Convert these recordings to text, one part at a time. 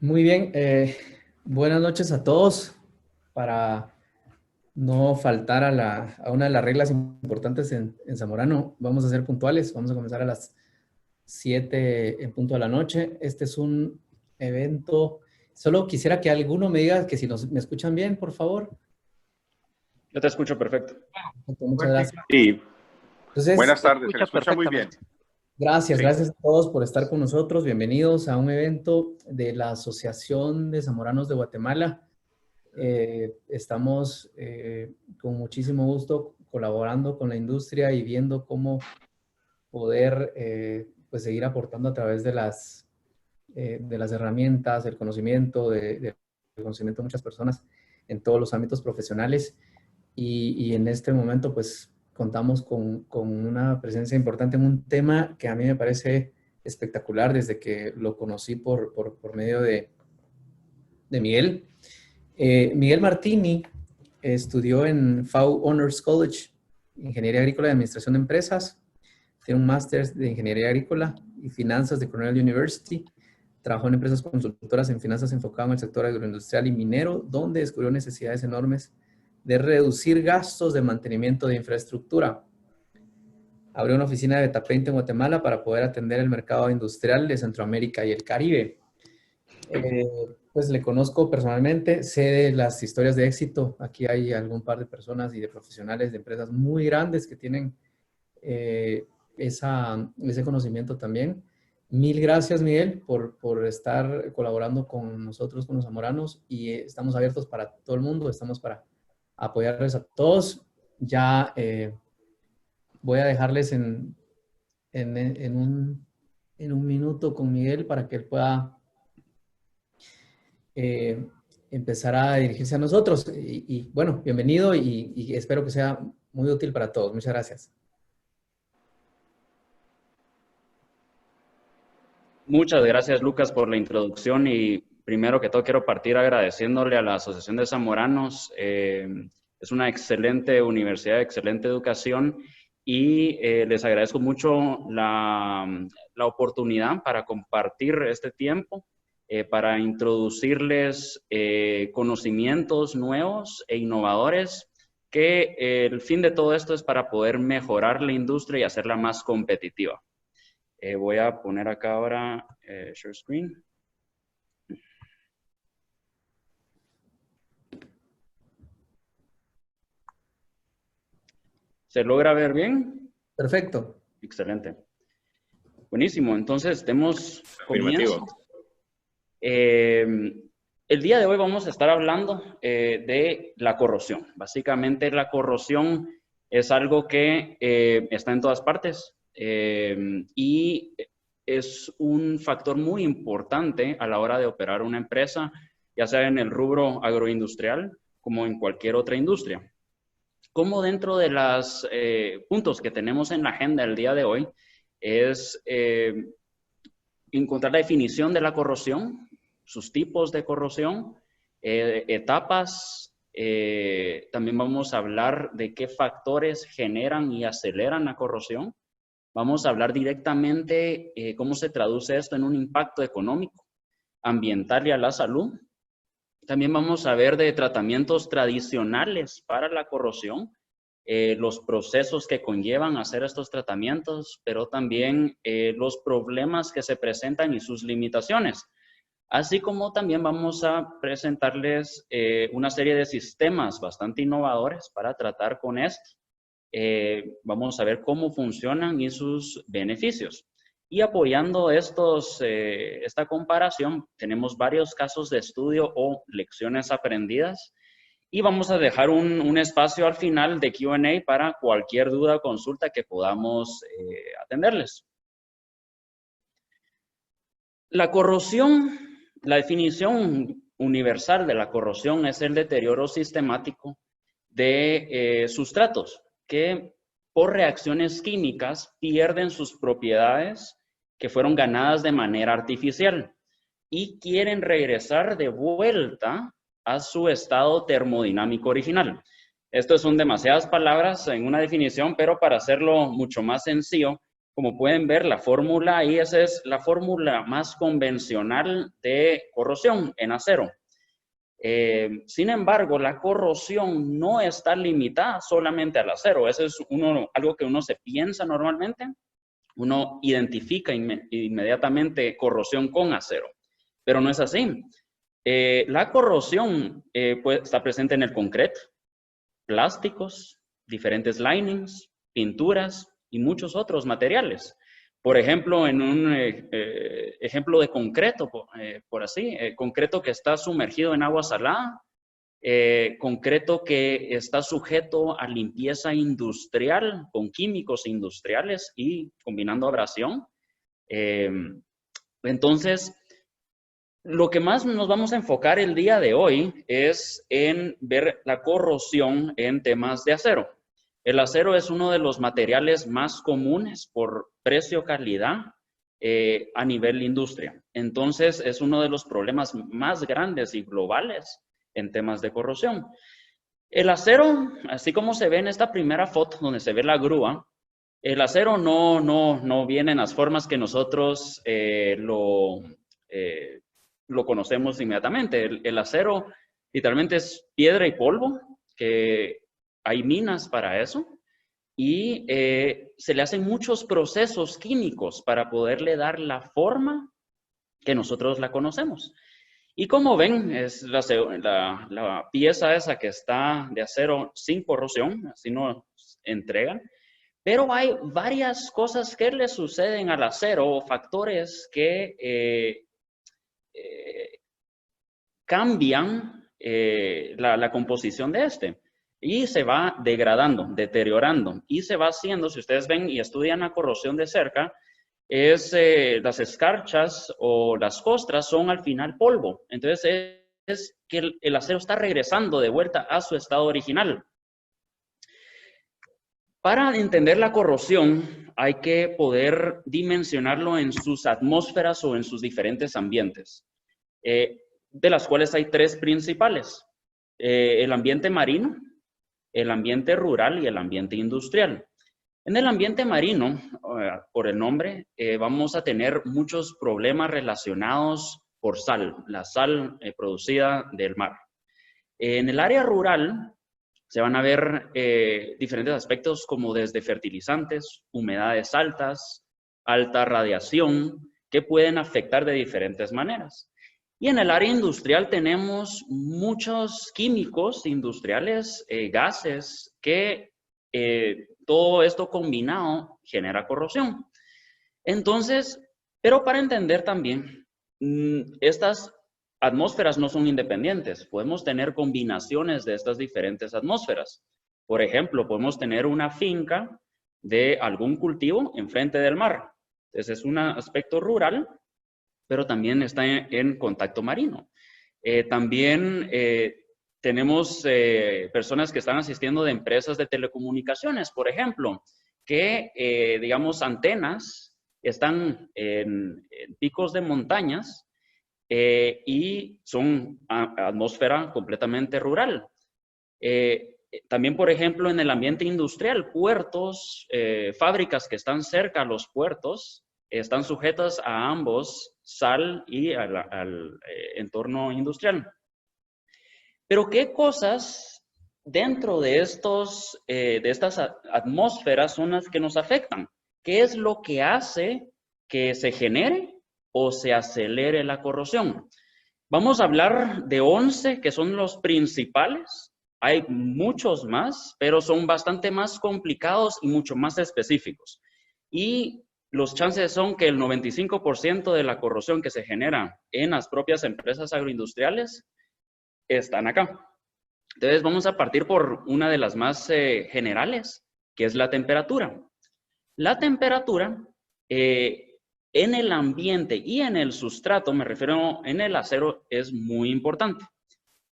Muy bien, buenas noches a todos. Para no faltar a una de las reglas importantes en Zamorano, vamos a ser puntuales. Vamos a comenzar a las 7 en punto de la noche. Este es un evento. Solo quisiera que alguno me diga que si me escuchan bien, por favor. Yo te escucho perfecto. Muchas gracias. Sí, Entonces, buenas tardes, se le escucha muy bien. gracias, Sí. gracias a todos por estar con nosotros. Bienvenidos a un evento de la Asociación de Zamoranos de Guatemala. Estamos con muchísimo gusto colaborando con la industria y viendo cómo poder pues seguir aportando a través de las herramientas, el conocimiento, del conocimiento de muchas personas en todos los ámbitos profesionales. Y en este momento pues contamos con una presencia importante en un tema que a mí me parece espectacular desde que lo conocí por medio de Miguel. Miguel Martini estudió en FAU Honors College, Ingeniería Agrícola y Administración de Empresas. Tiene un máster de Ingeniería Agrícola y Finanzas de Cornell University. Trabajó en empresas consultoras en finanzas enfocado en el sector agroindustrial y minero, donde descubrió necesidades enormes de reducir gastos de mantenimiento de infraestructura. Abrió una oficina de Betapaint en Guatemala para poder atender el mercado industrial de Centroamérica y el Caribe. Pues le conozco personalmente, sé de las historias de éxito. Aquí hay algún par de personas y de profesionales de empresas muy grandes que tienen ese conocimiento también. Mil gracias, Miguel, por estar colaborando con nosotros, con los zamoranos, y estamos abiertos para todo el mundo, estamos para apoyarles a todos. Ya voy a dejarles en un minuto con Miguel para que él pueda empezar a dirigirse a nosotros. Bueno, bienvenido y espero que sea muy útil para todos. Muchas gracias. Muchas gracias, Lucas, por la introducción y primero que todo quiero partir agradeciéndole a la Asociación de Zamoranos. Es una excelente universidad, excelente educación y les agradezco mucho la oportunidad para compartir este tiempo, para introducirles conocimientos nuevos e innovadores que el fin de todo esto es para poder mejorar la industria y hacerla más competitiva. Voy a poner acá ahora share screen. ¿Se logra ver bien? Perfecto. Excelente. Buenísimo. Entonces, demos comienzo. Afirmativo. El día de hoy vamos a estar hablando de la corrosión. Básicamente, la corrosión es algo que está en todas partes y es un factor muy importante a la hora de operar una empresa, ya sea en el rubro agroindustrial como en cualquier otra industria. Como dentro de los puntos que tenemos en la agenda el día de hoy es encontrar la definición de la corrosión, sus tipos de corrosión, etapas. También vamos a hablar de qué factores generan y aceleran la corrosión. Vamos a hablar directamente cómo se traduce esto en un impacto económico, ambiental y a la salud. También vamos a ver de tratamientos tradicionales para la corrosión, los procesos que conllevan hacer estos tratamientos, pero también los problemas que se presentan y sus limitaciones. Así como también vamos a presentarles una serie de sistemas bastante innovadores para tratar con esto. Vamos a ver cómo funcionan y sus beneficios. Y apoyando esta comparación, tenemos varios casos de estudio o lecciones aprendidas. Y vamos a dejar un espacio al final de Q&A para cualquier duda o consulta que podamos atenderles. La corrosión, la definición universal de la corrosión es el deterioro sistemático de sustratos que por reacciones químicas pierden sus propiedades que fueron ganadas de manera artificial y quieren regresar de vuelta a su estado termodinámico original. Esto son demasiadas palabras en una definición, pero para hacerlo mucho más sencillo, Como pueden ver, la fórmula ahí, esa es la fórmula más convencional de corrosión en acero. Sin embargo, la corrosión no está limitada solamente al acero. Eso es algo que uno se piensa normalmente. Uno identifica inmediatamente corrosión con acero, pero no es así. La corrosión está presente en el concreto, plásticos, diferentes linings, pinturas y muchos otros materiales. Por ejemplo, en un ejemplo de concreto, concreto que está sumergido en agua salada, concreto que está sujeto a limpieza industrial con químicos industriales y combinando abrasión. Entonces, lo que más nos vamos a enfocar el día de hoy es en ver la corrosión en temas de acero. El acero es uno de los materiales más comunes por precio-calidad a nivel industria. Entonces, es uno de los problemas más grandes y globales en temas de corrosión. El acero, así como se ve en esta primera foto donde se ve la grúa, el acero no viene en las formas que nosotros lo conocemos inmediatamente. El acero literalmente es piedra y polvo, que hay minas para eso, y se le hacen muchos procesos químicos para poderle dar la forma que nosotros la conocemos. Y como ven, es la pieza esa que está de acero sin corrosión, así nos entregan. Pero hay varias cosas que le suceden al acero, factores que cambian la composición de este. Y se va degradando, deteriorando. Y se va haciendo, si ustedes ven y estudian la corrosión de cerca, las escarchas o las costras son al final polvo. Entonces es que el acero está regresando de vuelta a su estado original. Para entender la corrosión hay que poder dimensionarlo en sus atmósferas o en sus diferentes ambientes, de las cuales hay tres principales: el ambiente marino, el ambiente rural y el ambiente industrial. En el ambiente marino, por el nombre, vamos a tener muchos problemas relacionados por sal, la sal producida del mar. En el área rural se van a ver diferentes aspectos como desde fertilizantes, humedades altas, alta radiación, que pueden afectar de diferentes maneras. Y en el área industrial tenemos muchos químicos industriales, gases, que todo esto combinado genera corrosión. Entonces, pero para entender también, estas atmósferas no son independientes. Podemos tener combinaciones de estas diferentes atmósferas. Por ejemplo, podemos tener una finca de algún cultivo enfrente del mar. Ese es un aspecto rural, pero también está en contacto marino. También tenemos personas que están asistiendo de empresas de telecomunicaciones, por ejemplo, que, digamos, antenas están en picos de montañas y son atmósfera completamente rural. También, por ejemplo, en el ambiente industrial, puertos, fábricas que están cerca a los puertos, están sujetas a ambos, sal y al entorno industrial. Pero ¿qué cosas dentro de estas atmósferas son las que nos afectan? ¿Qué es lo que hace que se genere o se acelere la corrosión? Vamos a hablar de 11 que son los principales. Hay muchos más, pero son bastante más complicados y mucho más específicos. Y los chances son que el 95% de la corrosión que se genera en las propias empresas agroindustriales están acá. Entonces vamos a partir por una de las más generales, que es la temperatura. La temperatura en el ambiente y en el sustrato, me refiero en el acero, es muy importante.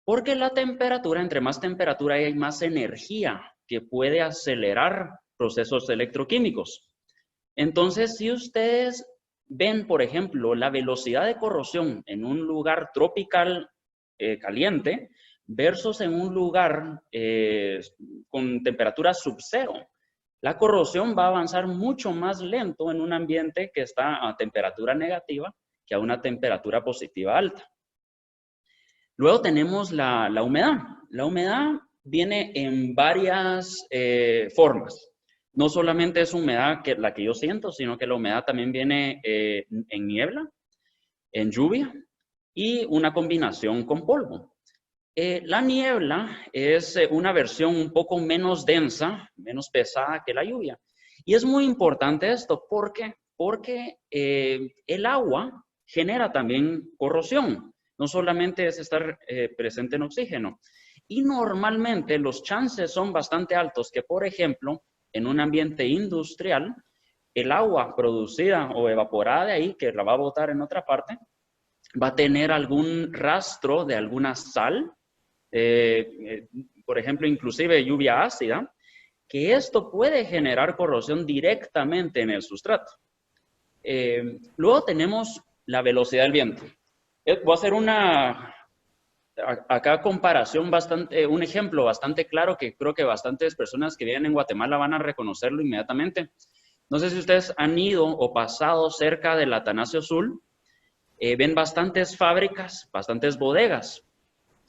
Porque la temperatura, entre más temperatura hay más energía que puede acelerar procesos electroquímicos. Entonces, si ustedes ven, por ejemplo, la velocidad de corrosión en un lugar tropical caliente versus en un lugar con temperatura sub-cero, La corrosión va a avanzar mucho más lento en un ambiente que está a temperatura negativa que a una temperatura positiva alta. Luego tenemos la humedad. La humedad viene en varias formas. No solamente es humedad la que yo siento, sino que la humedad también viene en niebla, en lluvia y una combinación con polvo. La niebla es una versión un poco menos densa, menos pesada que la lluvia. Y es muy importante esto, porque el agua genera también corrosión. No solamente es estar presente en oxígeno. Y normalmente los chances son bastante altos que, por ejemplo, en un ambiente industrial, el agua producida o evaporada de ahí, que la va a botar en otra parte, va a tener algún rastro de alguna sal, por ejemplo, inclusive lluvia ácida, que esto puede generar corrosión directamente en el sustrato. Luego tenemos la velocidad del viento. Voy a hacer acá comparación un ejemplo bastante claro que creo que bastantes personas que viven en Guatemala van a reconocerlo inmediatamente. No sé si ustedes han ido o pasado cerca del Atanasio Sul, ven bastantes fábricas, bastantes bodegas.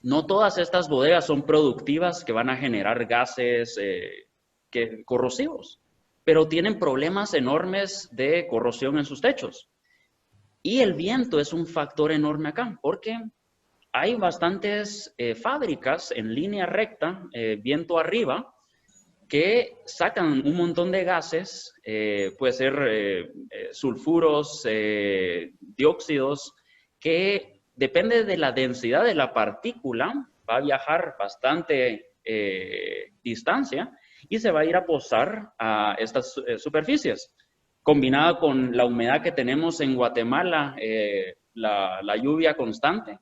No todas estas bodegas son productivas que van a generar gases corrosivos, pero tienen problemas enormes de corrosión en sus techos. Y el viento es un factor enorme acá, porque hay bastantes fábricas en línea recta, viento arriba, que sacan un montón de gases, puede ser sulfuros, dióxidos, que depende de la densidad de la partícula, va a viajar bastante distancia y se va a ir a posar a estas superficies. Combinada con la humedad que tenemos en Guatemala, la lluvia constante,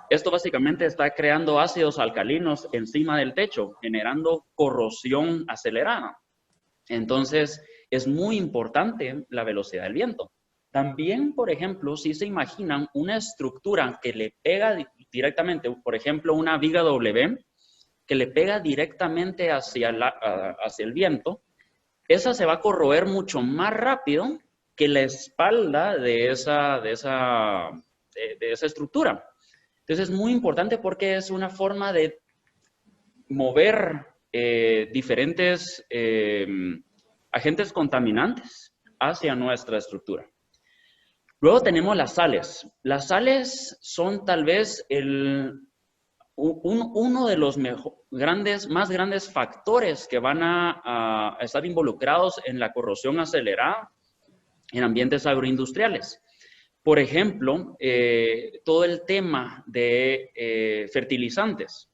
esto básicamente está creando ácidos alcalinos encima del techo, generando corrosión acelerada. Entonces, es muy importante la velocidad del viento. También, por ejemplo, si se imaginan una estructura que le pega directamente, por ejemplo, una viga W, que le pega directamente hacia el viento, esa se va a corroer mucho más rápido que la espalda de esa estructura. Entonces es muy importante porque es una forma de mover diferentes agentes contaminantes hacia nuestra estructura. Luego tenemos las sales. Las sales son tal vez uno de los más grandes factores que van a estar involucrados en la corrosión acelerada en ambientes agroindustriales. Por ejemplo, todo el tema de fertilizantes.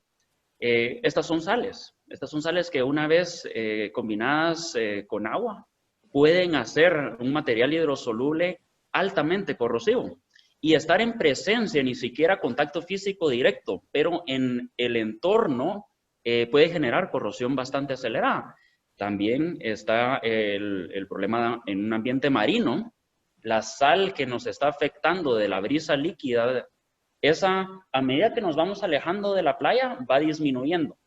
Estas son sales que una vez combinadas con agua pueden hacer un material hidrosoluble altamente corrosivo y estar en presencia, ni siquiera contacto físico directo, pero en el entorno puede generar corrosión bastante acelerada. También está el problema en un ambiente marino. La sal que nos está afectando de la brisa líquida, esa a medida que nos vamos alejando de la playa va disminuyendo.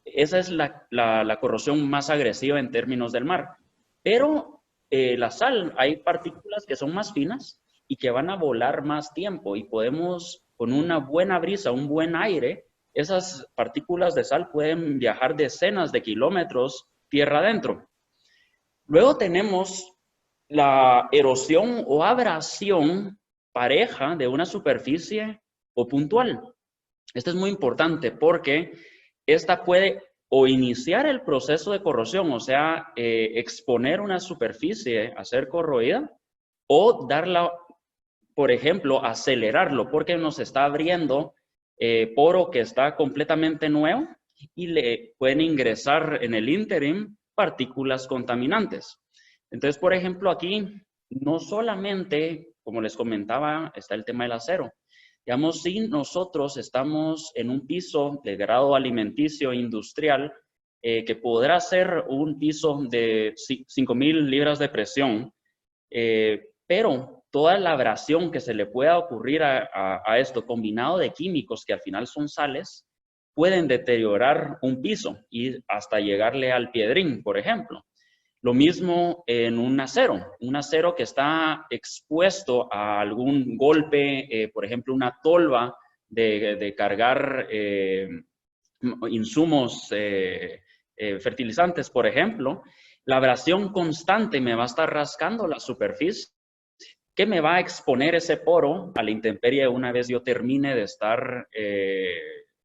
Esa es la corrosión más agresiva en términos del mar. Pero la sal, hay partículas que son más finas y que van a volar más tiempo y podemos, con una buena brisa, un buen aire, esas partículas de sal pueden viajar decenas de kilómetros tierra adentro. Luego tenemos la erosión o abrasión pareja de una superficie o puntual. Esto es muy importante porque esta puede o iniciar el proceso de corrosión, o sea, exponer una superficie a ser corroída, o darla, por ejemplo, acelerarlo, porque nos está abriendo poro que está completamente nuevo y le pueden ingresar en el ínterin partículas contaminantes. Entonces, por ejemplo, aquí no solamente, como les comentaba, está el tema del acero. Digamos, si nosotros estamos en un piso de grado alimenticio industrial, que podrá ser un piso de 5,000 libras de presión, pero toda la abrasión que se le pueda ocurrir a esto, combinado de químicos que al final son sales, pueden deteriorar un piso y hasta llegarle al piedrín, por ejemplo. Lo mismo en un acero que está expuesto a algún golpe, por ejemplo, una tolva de cargar insumos fertilizantes, por ejemplo. La abrasión constante me va a estar rascando la superficie, que me va a exponer ese poro a la intemperie una vez yo termine de estar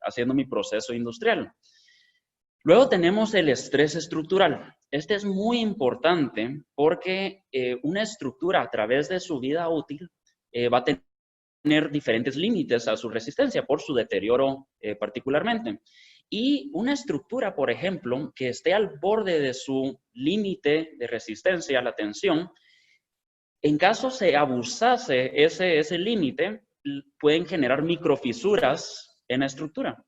haciendo mi proceso industrial. Luego tenemos el estrés estructural. Este es muy importante porque una estructura a través de su vida útil va a tener diferentes límites a su resistencia por su deterioro particularmente. Y una estructura, por ejemplo, que esté al borde de su límite de resistencia a la tensión, en caso se abusase ese límite, pueden generar microfisuras en la estructura.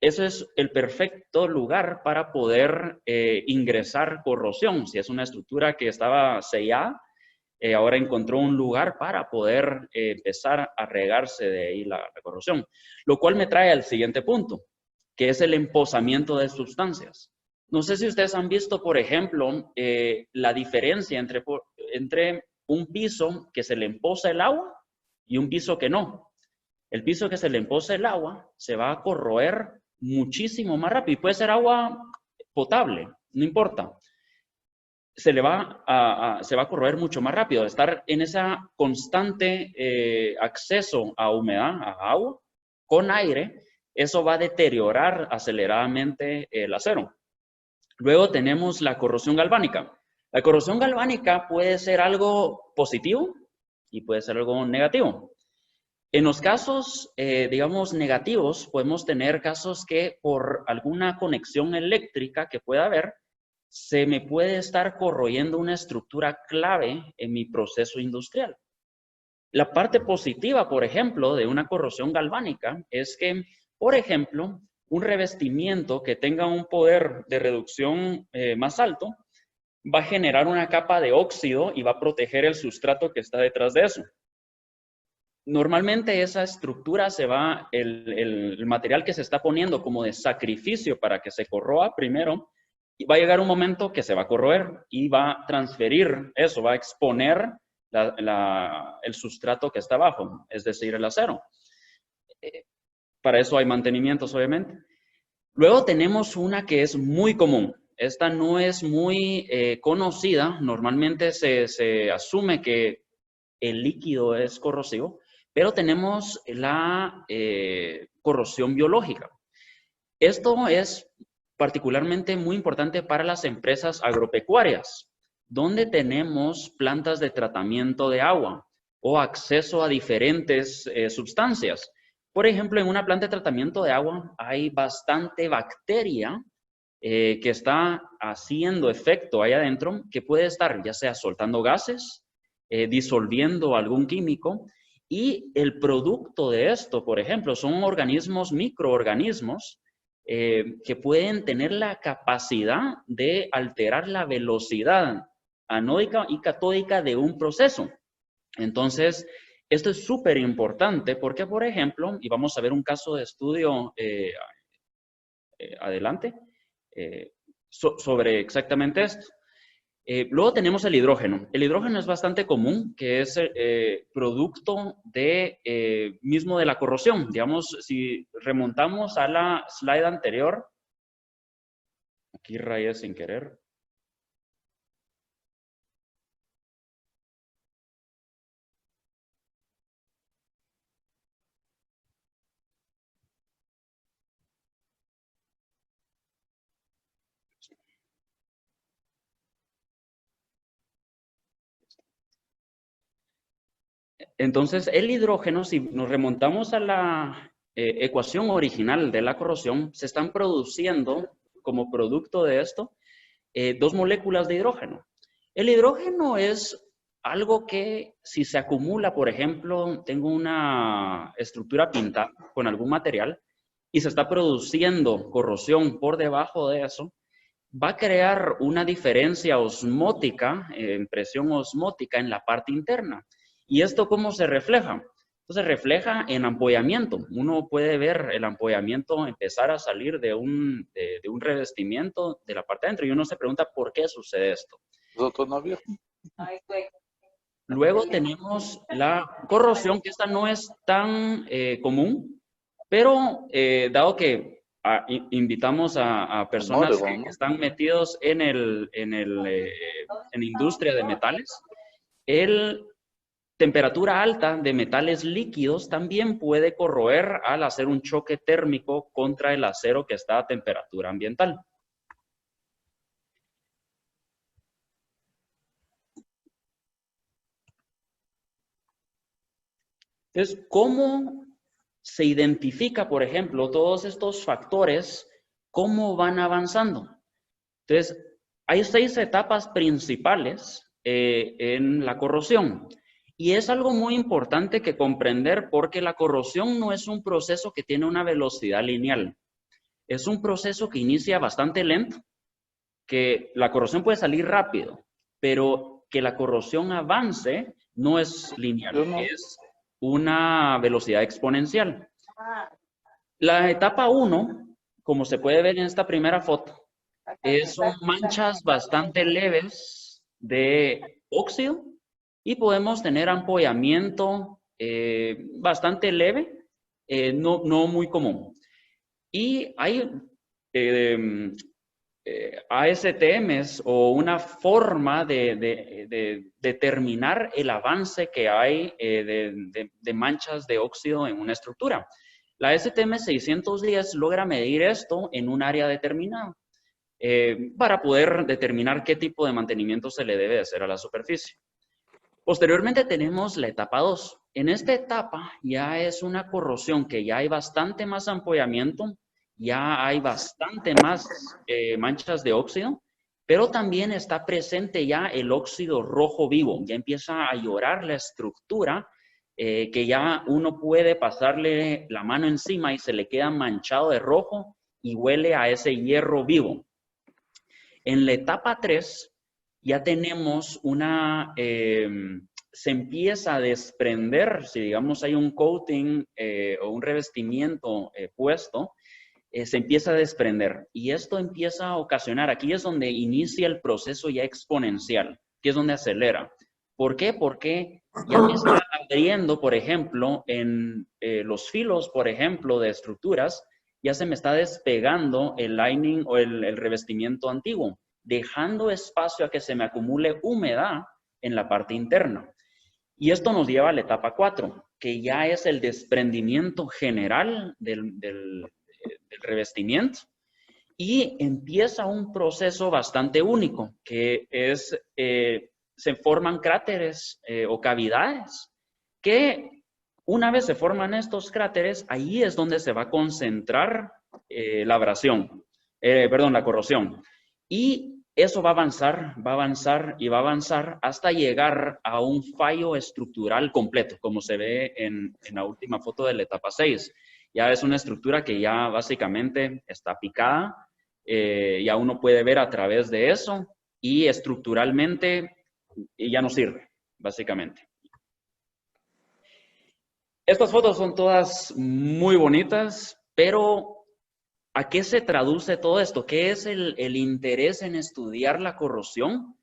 Eso es el perfecto lugar para poder ingresar corrosión. Si es una estructura que estaba sellada, ahora encontró un lugar para poder empezar a regarse de ahí la corrosión. Lo cual me trae al siguiente punto, que es el emposamiento de sustancias. No sé si ustedes han visto, por ejemplo, la diferencia entre un piso que se le emposa el agua y un piso que no. El piso que se le emposa el agua se va a corroer muchísimo más rápido. Y puede ser agua potable, no importa. Se va a corroer mucho más rápido. Estar en ese constante acceso a humedad, a agua, con aire, eso va a deteriorar aceleradamente el acero. Luego tenemos la corrosión galvánica. La corrosión galvánica puede ser algo positivo y puede ser algo negativo. En los casos, digamos, negativos, podemos tener casos que por alguna conexión eléctrica que pueda haber, se me puede estar corroyendo una estructura clave en mi proceso industrial. La parte positiva, por ejemplo, de una corrosión galvánica es que, por ejemplo, un revestimiento que tenga un poder de reducción más alto va a generar una capa de óxido y va a proteger el sustrato que está detrás de eso. Normalmente esa estructura el material que se está poniendo como de sacrificio para que se corroa primero, y va a llegar un momento que se va a corroer y va a transferir eso, va a exponer el sustrato que está abajo, es decir, el acero. Para eso hay mantenimientos, obviamente. Luego tenemos una que es muy común. Esta no es muy conocida. Normalmente se asume que el líquido es corrosivo, pero tenemos la corrosión biológica. Esto es particularmente muy importante para las empresas agropecuarias, donde tenemos plantas de tratamiento de agua o acceso a diferentes sustancias. Por ejemplo, en una planta de tratamiento de agua hay bastante bacteria que está haciendo efecto ahí adentro, que puede estar ya sea soltando gases, disolviendo algún químico, y el producto de esto, por ejemplo, son microorganismos, que pueden tener la capacidad de alterar la velocidad anódica y catódica de un proceso. Entonces, esto es súper importante porque, por ejemplo, y vamos a ver un caso de estudio adelante sobre exactamente esto. Luego tenemos el hidrógeno. El hidrógeno es bastante común, que es producto mismo de la corrosión. Digamos, si remontamos a la slide anterior, aquí rayé sin querer. Entonces, el hidrógeno, si nos remontamos a la ecuación original de la corrosión, se están produciendo como producto de esto dos moléculas de hidrógeno. El hidrógeno es algo que si se acumula, por ejemplo, tengo una estructura pintada con algún material y se está produciendo corrosión por debajo de eso, va a crear una diferencia osmótica, presión osmótica en la parte interna. ¿Y esto cómo se refleja? Entonces refleja en ampollamiento. Uno puede ver el ampollamiento empezar a salir de un revestimiento de la parte de adentro y uno se pregunta por qué sucede esto. Luego tenemos la corrosión, que esta no es tan común, pero dado que invitamos a personas que están metidos en la industria de metales, temperatura alta de metales líquidos también puede corroer al hacer un choque térmico contra el acero que está a temperatura ambiental. Entonces, ¿cómo se identifica, por ejemplo, todos estos factores? ¿Cómo van avanzando? Entonces, hay 6 etapas principales en la corrosión. Y es algo muy importante que comprender porque la corrosión no es un proceso que tiene una velocidad lineal. Es un proceso que inicia bastante lento, que la corrosión puede salir rápido, pero que la corrosión avance no es lineal, es una velocidad exponencial. La etapa 1, como se puede ver en esta primera foto, son manchas bastante leves de óxido y podemos tener ampollamiento bastante leve, no muy común. Y hay ASTMs o una forma de determinar el avance que hay de manchas de óxido en una estructura. La STM 610 logra medir esto en un área determinada para poder determinar qué tipo de mantenimiento se le debe hacer a la superficie. Posteriormente tenemos la etapa 2. En esta etapa ya es una corrosión que ya hay bastante más ampollamiento, ya hay bastante más manchas de óxido, pero también está presente ya el óxido rojo vivo. Ya empieza a llorar la estructura, que ya uno puede pasarle la mano encima y se le queda manchado de rojo y huele a ese hierro vivo. En la etapa 3 ya tenemos se empieza a desprender, si digamos hay un coating o un revestimiento puesto, se empieza a desprender y esto empieza a ocasionar, aquí es donde inicia el proceso ya exponencial, que es donde acelera. ¿Por qué? Porque ya me está abriendo, por ejemplo, en los filos, por ejemplo, de estructuras, ya se me está despegando el lining o el revestimiento antiguo, dejando espacio a que se me acumule humedad en la parte interna. Y esto nos lleva a la etapa 4, que ya es el desprendimiento general del revestimiento y empieza un proceso bastante único, que es, se forman cráteres o cavidades que una vez se forman estos cráteres, ahí es donde se va a concentrar la abrasión, la corrosión. Y eso va a avanzar y va a avanzar hasta llegar a un fallo estructural completo, como se ve en la última foto de la etapa 6. Ya es una estructura que ya básicamente está picada, ya uno puede ver a través de eso y estructuralmente ya no sirve, básicamente. Estas fotos son todas muy bonitas, pero ¿a qué se traduce todo esto? ¿Qué es el interés en estudiar la corrosión?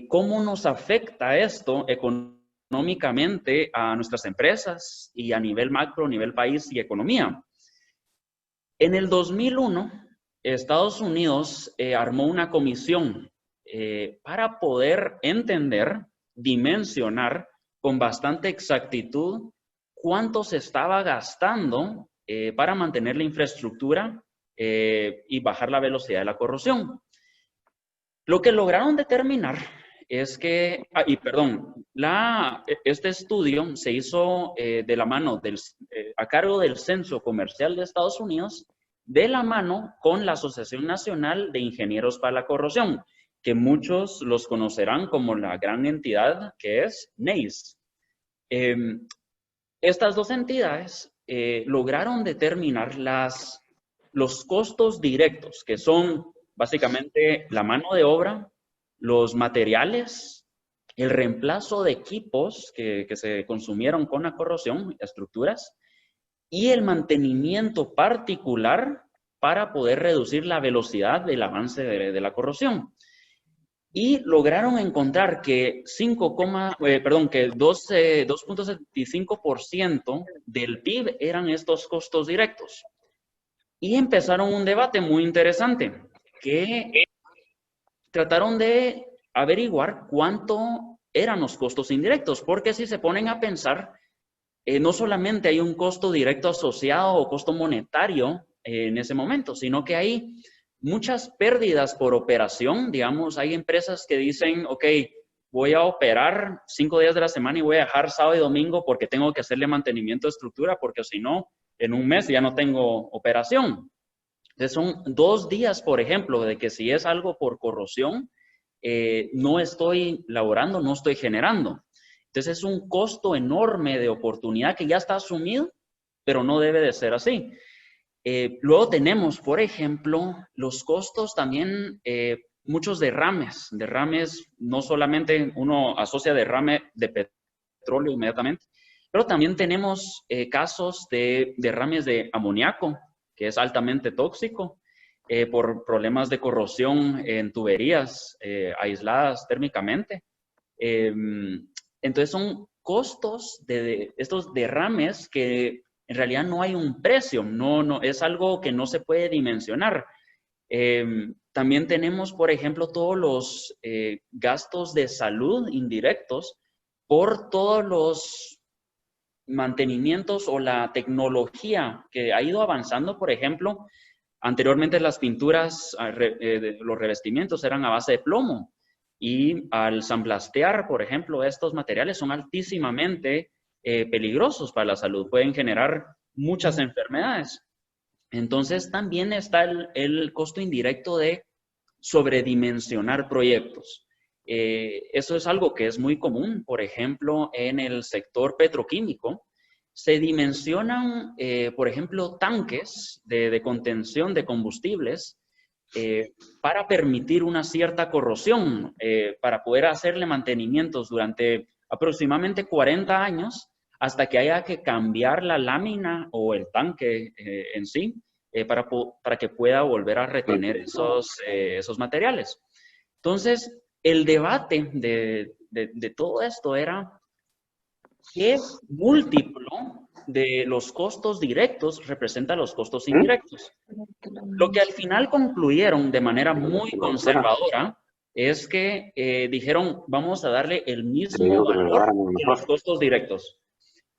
¿Cómo nos afecta esto económicamente a nuestras empresas y a nivel macro, a nivel país y economía? En el 2001, Estados Unidos armó una comisión para poder entender, dimensionar con bastante exactitud cuánto se estaba gastando para mantener la infraestructura y bajar la velocidad de la corrosión. Lo que lograron determinar es que, este estudio se hizo de la mano a cargo del Censo Comercial de Estados Unidos, de la mano con la Asociación Nacional de Ingenieros para la Corrosión, que muchos los conocerán como la gran entidad que es NACE. Estas dos entidades lograron determinar los costos directos, que son básicamente la mano de obra, los materiales, el reemplazo de equipos que se consumieron con la corrosión, estructuras, y el mantenimiento particular para poder reducir la velocidad del avance de la corrosión. y lograron encontrar que 2.75% del PIB eran estos costos directos. Y empezaron un debate muy interesante, que trataron de averiguar cuánto eran los costos indirectos, porque si se ponen a pensar, no solamente hay un costo directo asociado o costo monetario en ese momento, sino que hay muchas pérdidas por operación. Digamos, hay empresas que dicen, ok, voy a operar 5 días de la semana y voy a dejar sábado y domingo porque tengo que hacerle mantenimiento de estructura, porque si no, en un mes ya no tengo operación. Entonces son 2 días, por ejemplo, de que si es algo por corrosión, no estoy laborando, no estoy generando. Entonces es un costo enorme de oportunidad que ya está asumido, pero no debe de ser así. Luego tenemos, por ejemplo, los costos también, muchos derrames. Derrames, no solamente uno asocia derrame de petróleo inmediatamente, pero también tenemos casos de derrames de amoníaco, que es altamente tóxico, por problemas de corrosión en tuberías aisladas térmicamente. Entonces son costos de estos derrames que en realidad no hay un precio, no, es algo que no se puede dimensionar. También tenemos, por ejemplo, todos los gastos de salud indirectos por todos los mantenimientos o la tecnología que ha ido avanzando. Por ejemplo, anteriormente las pinturas, los revestimientos eran a base de plomo, y al sandblastear, por ejemplo, estos materiales son altísimamente peligrosos para la salud, pueden generar muchas enfermedades. Entonces también está el costo indirecto de sobredimensionar proyectos. Eso es algo que es muy común, por ejemplo, en el sector petroquímico. Se dimensionan, por ejemplo, tanques de contención de combustibles para permitir una cierta corrosión, para poder hacerle mantenimientos durante aproximadamente 40 años hasta que haya que cambiar la lámina o el tanque en sí, para que pueda volver a retener esos materiales. Entonces, el debate de todo esto era qué múltiplo de los costos directos representa los costos indirectos. Lo que al final concluyeron de manera muy conservadora es que dijeron, vamos a darle el mismo valor que los costos directos.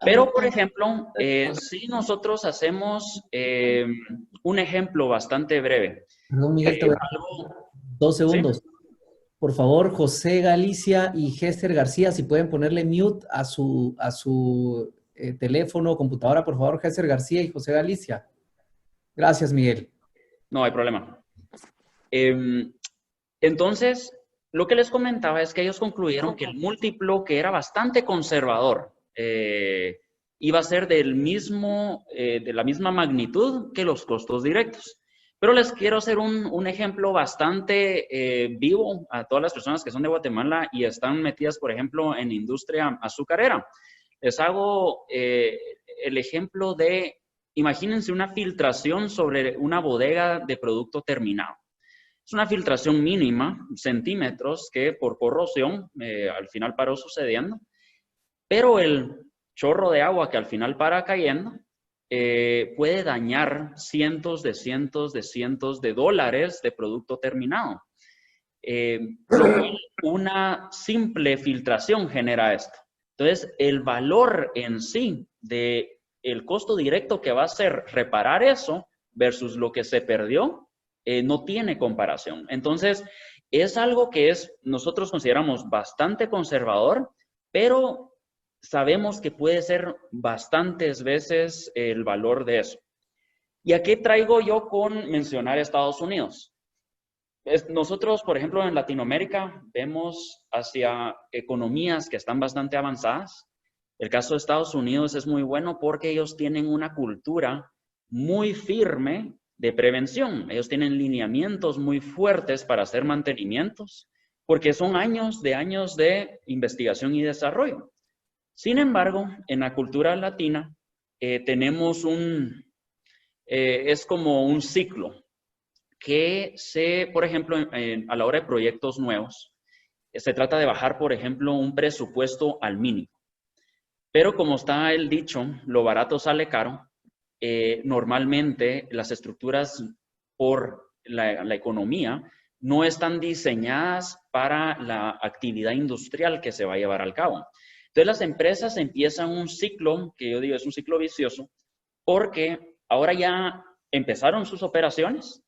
Pero, por ejemplo, si nosotros hacemos un ejemplo bastante breve. Perdón, Miguel, te voy a dar 2 segundos. ¿Sí? Por favor, José Galicia y Gester García, si pueden ponerle mute a su teléfono o computadora, por favor, Gester García y José Galicia. Gracias, Miguel. No hay problema. Entonces, lo que les comentaba es que ellos concluyeron que el múltiplo, que era bastante conservador, iba a ser de la misma magnitud que los costos directos. Pero les quiero hacer un ejemplo bastante vivo a todas las personas que son de Guatemala y están metidas, por ejemplo, en industria azucarera. Les hago el ejemplo de, imagínense una filtración sobre una bodega de producto terminado. Es una filtración mínima, centímetros, que por corrosión al final paró sucediendo, pero el chorro de agua que al final para cayendo puede dañar cientos de dólares de producto terminado. Una simple filtración genera esto. Entonces, el valor en sí del costo directo que va a ser reparar eso versus lo que se perdió, no tiene comparación. Entonces, es algo que nosotros consideramos bastante conservador, pero sabemos que puede ser bastantes veces el valor de eso. ¿Y a qué traigo yo con mencionar Estados Unidos? Nosotros, por ejemplo, en Latinoamérica vemos hacia economías que están bastante avanzadas. El caso de Estados Unidos es muy bueno porque ellos tienen una cultura muy firme de prevención. Ellos tienen lineamientos muy fuertes para hacer mantenimientos, porque son años de investigación y desarrollo. Sin embargo, en la cultura latina tenemos es como un ciclo que por ejemplo, a la hora de proyectos nuevos, se trata de bajar, por ejemplo, un presupuesto al mínimo. Pero como está el dicho, lo barato sale caro, normalmente las estructuras por la economía no están diseñadas para la actividad industrial que se va a llevar al cabo. Entonces las empresas empiezan un ciclo, que yo digo es un ciclo vicioso, porque ahora ya empezaron sus operaciones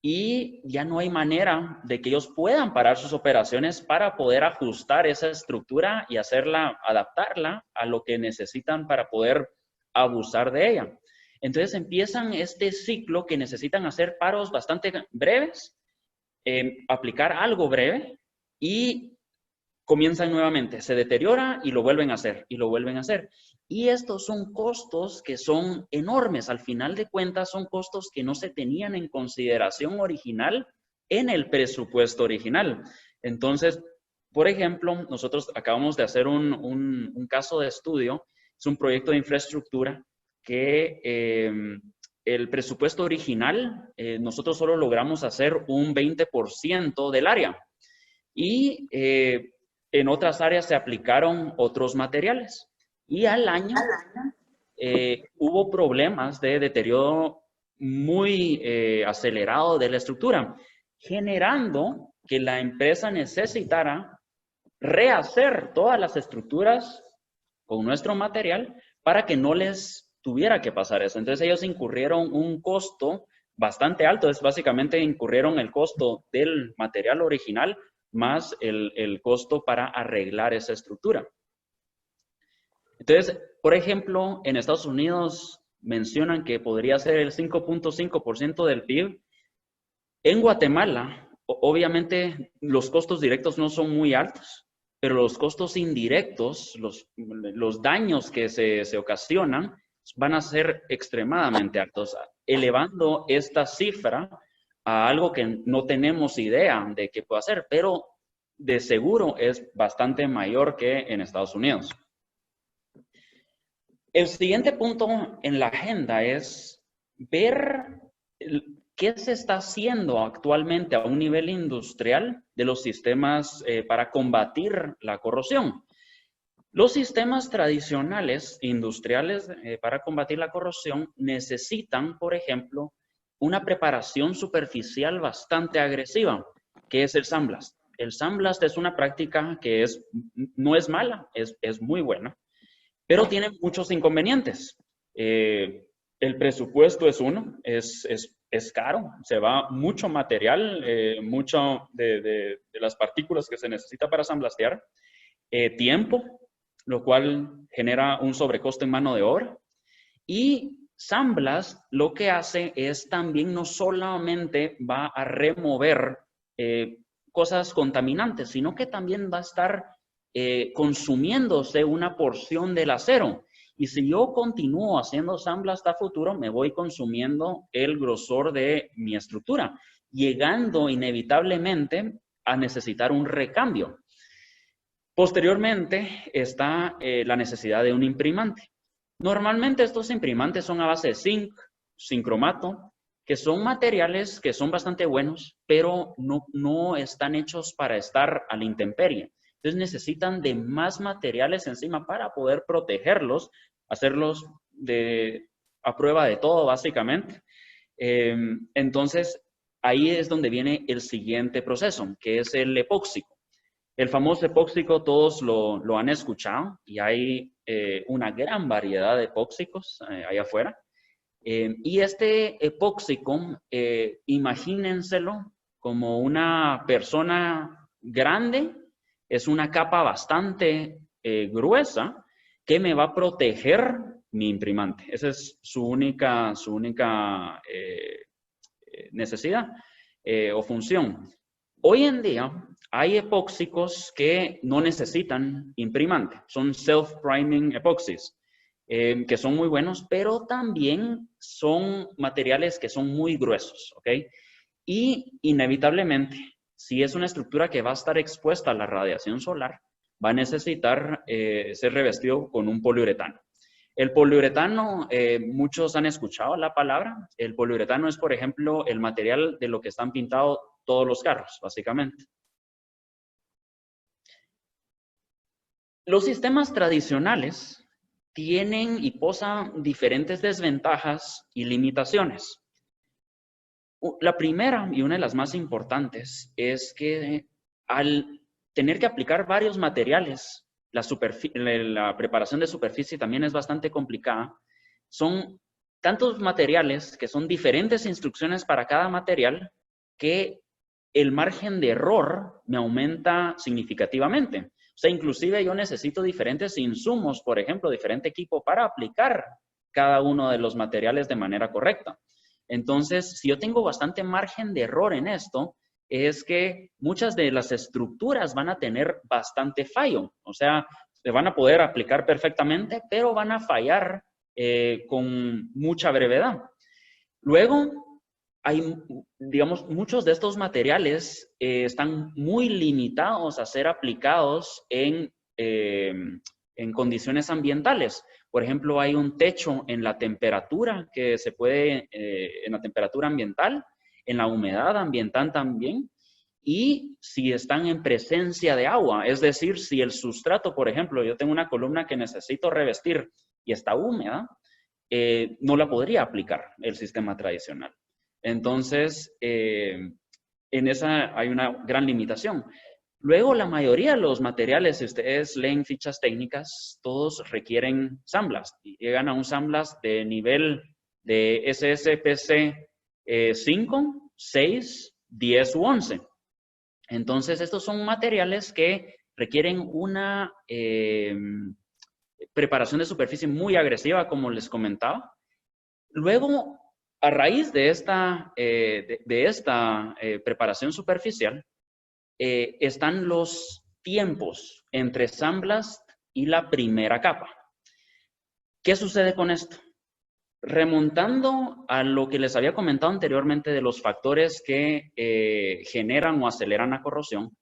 y ya no hay manera de que ellos puedan parar sus operaciones para poder ajustar esa estructura y hacerla, adaptarla a lo que necesitan para poder abusar de ella. Entonces empiezan este ciclo que necesitan hacer paros bastante breves, aplicar algo breve y comienzan nuevamente, se deteriora y lo vuelven a hacer, y lo vuelven a hacer. Y estos son costos que son enormes. Al final de cuentas, son costos que no se tenían en consideración original en el presupuesto original. Entonces, por ejemplo, nosotros acabamos de hacer un caso de estudio. Es un proyecto de infraestructura que el presupuesto original, nosotros solo logramos hacer un 20% del área. Y en otras áreas se aplicaron otros materiales. Y al año hubo problemas de deterioro muy acelerado de la estructura, generando que la empresa necesitara rehacer todas las estructuras con nuestro material para que no les tuviera que pasar eso. Entonces ellos incurrieron un costo bastante alto. Es básicamente incurrieron el costo del material original más el costo para arreglar esa estructura. Entonces, por ejemplo, en Estados Unidos mencionan que podría ser el 5.5% del PIB. En Guatemala, obviamente, los costos directos no son muy altos, pero los costos indirectos, los daños que se ocasionan, van a ser extremadamente altos, elevando esta cifra a algo que no tenemos idea de qué puede hacer, pero de seguro es bastante mayor que en Estados Unidos. El siguiente punto en la agenda es ver qué se está haciendo actualmente a un nivel industrial de los sistemas para combatir la corrosión. Los sistemas tradicionales industriales para combatir la corrosión necesitan, por ejemplo, una preparación superficial bastante agresiva, que es el sandblast. El sandblast es una práctica que no es mala, es muy buena, pero tiene muchos inconvenientes. El presupuesto es uno, es caro, se va mucho material, mucho de las partículas que se necesita para sandblastear, tiempo, lo cual genera un sobrecosto en mano de obra. Y Sandblast lo que hace es también no solamente va a remover cosas contaminantes, sino que también va a estar consumiéndose una porción del acero. Y si yo continúo haciendo Sandblast a futuro, me voy consumiendo el grosor de mi estructura, llegando inevitablemente a necesitar un recambio. Posteriormente está la necesidad de un imprimante. Normalmente estos imprimantes son a base de zinc, zincromato, que son materiales que son bastante buenos, pero no están hechos para estar a la intemperie. Entonces necesitan de más materiales encima para poder protegerlos, hacerlos a prueba de todo, básicamente. Entonces, ahí es donde viene el siguiente proceso, que es el epóxico. El famoso epóxico, todos lo han escuchado y hay una gran variedad de epóxicos allá afuera. Y este epóxico, imagínenselo como una persona grande, es una capa bastante gruesa que me va a proteger mi imprimante. Esa es su única necesidad o función. Hoy en día hay epóxicos que no necesitan imprimante, son self-priming epoxies, que son muy buenos, pero también son materiales que son muy gruesos, ¿ok? Y inevitablemente, si es una estructura que va a estar expuesta a la radiación solar, va a necesitar ser revestido con un poliuretano. El poliuretano, muchos han escuchado la palabra. El poliuretano es, por ejemplo, el material de lo que están pintados todos los carros, básicamente. Los sistemas tradicionales tienen y posan diferentes desventajas y limitaciones. La primera y una de las más importantes es que al tener que aplicar varios materiales, la preparación de superficie también es bastante complicada. Son tantos materiales que son diferentes instrucciones para cada material que el margen de error me aumenta significativamente. O sea, inclusive yo necesito diferentes insumos, por ejemplo, diferente equipo para aplicar cada uno de los materiales de manera correcta. Entonces, si yo tengo bastante margen de error en esto, es que muchas de las estructuras van a tener bastante fallo. O sea, se van a poder aplicar perfectamente, pero van a fallar con mucha brevedad. Luego, hay, digamos, muchos de estos materiales están muy limitados a ser aplicados en condiciones ambientales. Por ejemplo, hay un techo en la temperatura que se puede, en la temperatura ambiental, en la humedad ambiental también, y si están en presencia de agua, es decir, si el sustrato, por ejemplo, yo tengo una columna que necesito revestir y está húmeda, no la podría aplicar el sistema tradicional. Entonces, en esa hay una gran limitación. Luego, la mayoría de los materiales, si ustedes leen fichas técnicas, todos requieren sandblast. Llegan a un sandblast de nivel de SSPC 5, 6, 10 u 11. Entonces, estos son materiales que requieren una preparación de superficie muy agresiva, como les comentaba. Luego, a raíz de esta preparación superficial, están los tiempos entre sandblast y la primera capa. ¿Qué sucede con esto? Remontando a lo que les había comentado anteriormente de los factores que generan o aceleran la corrosión,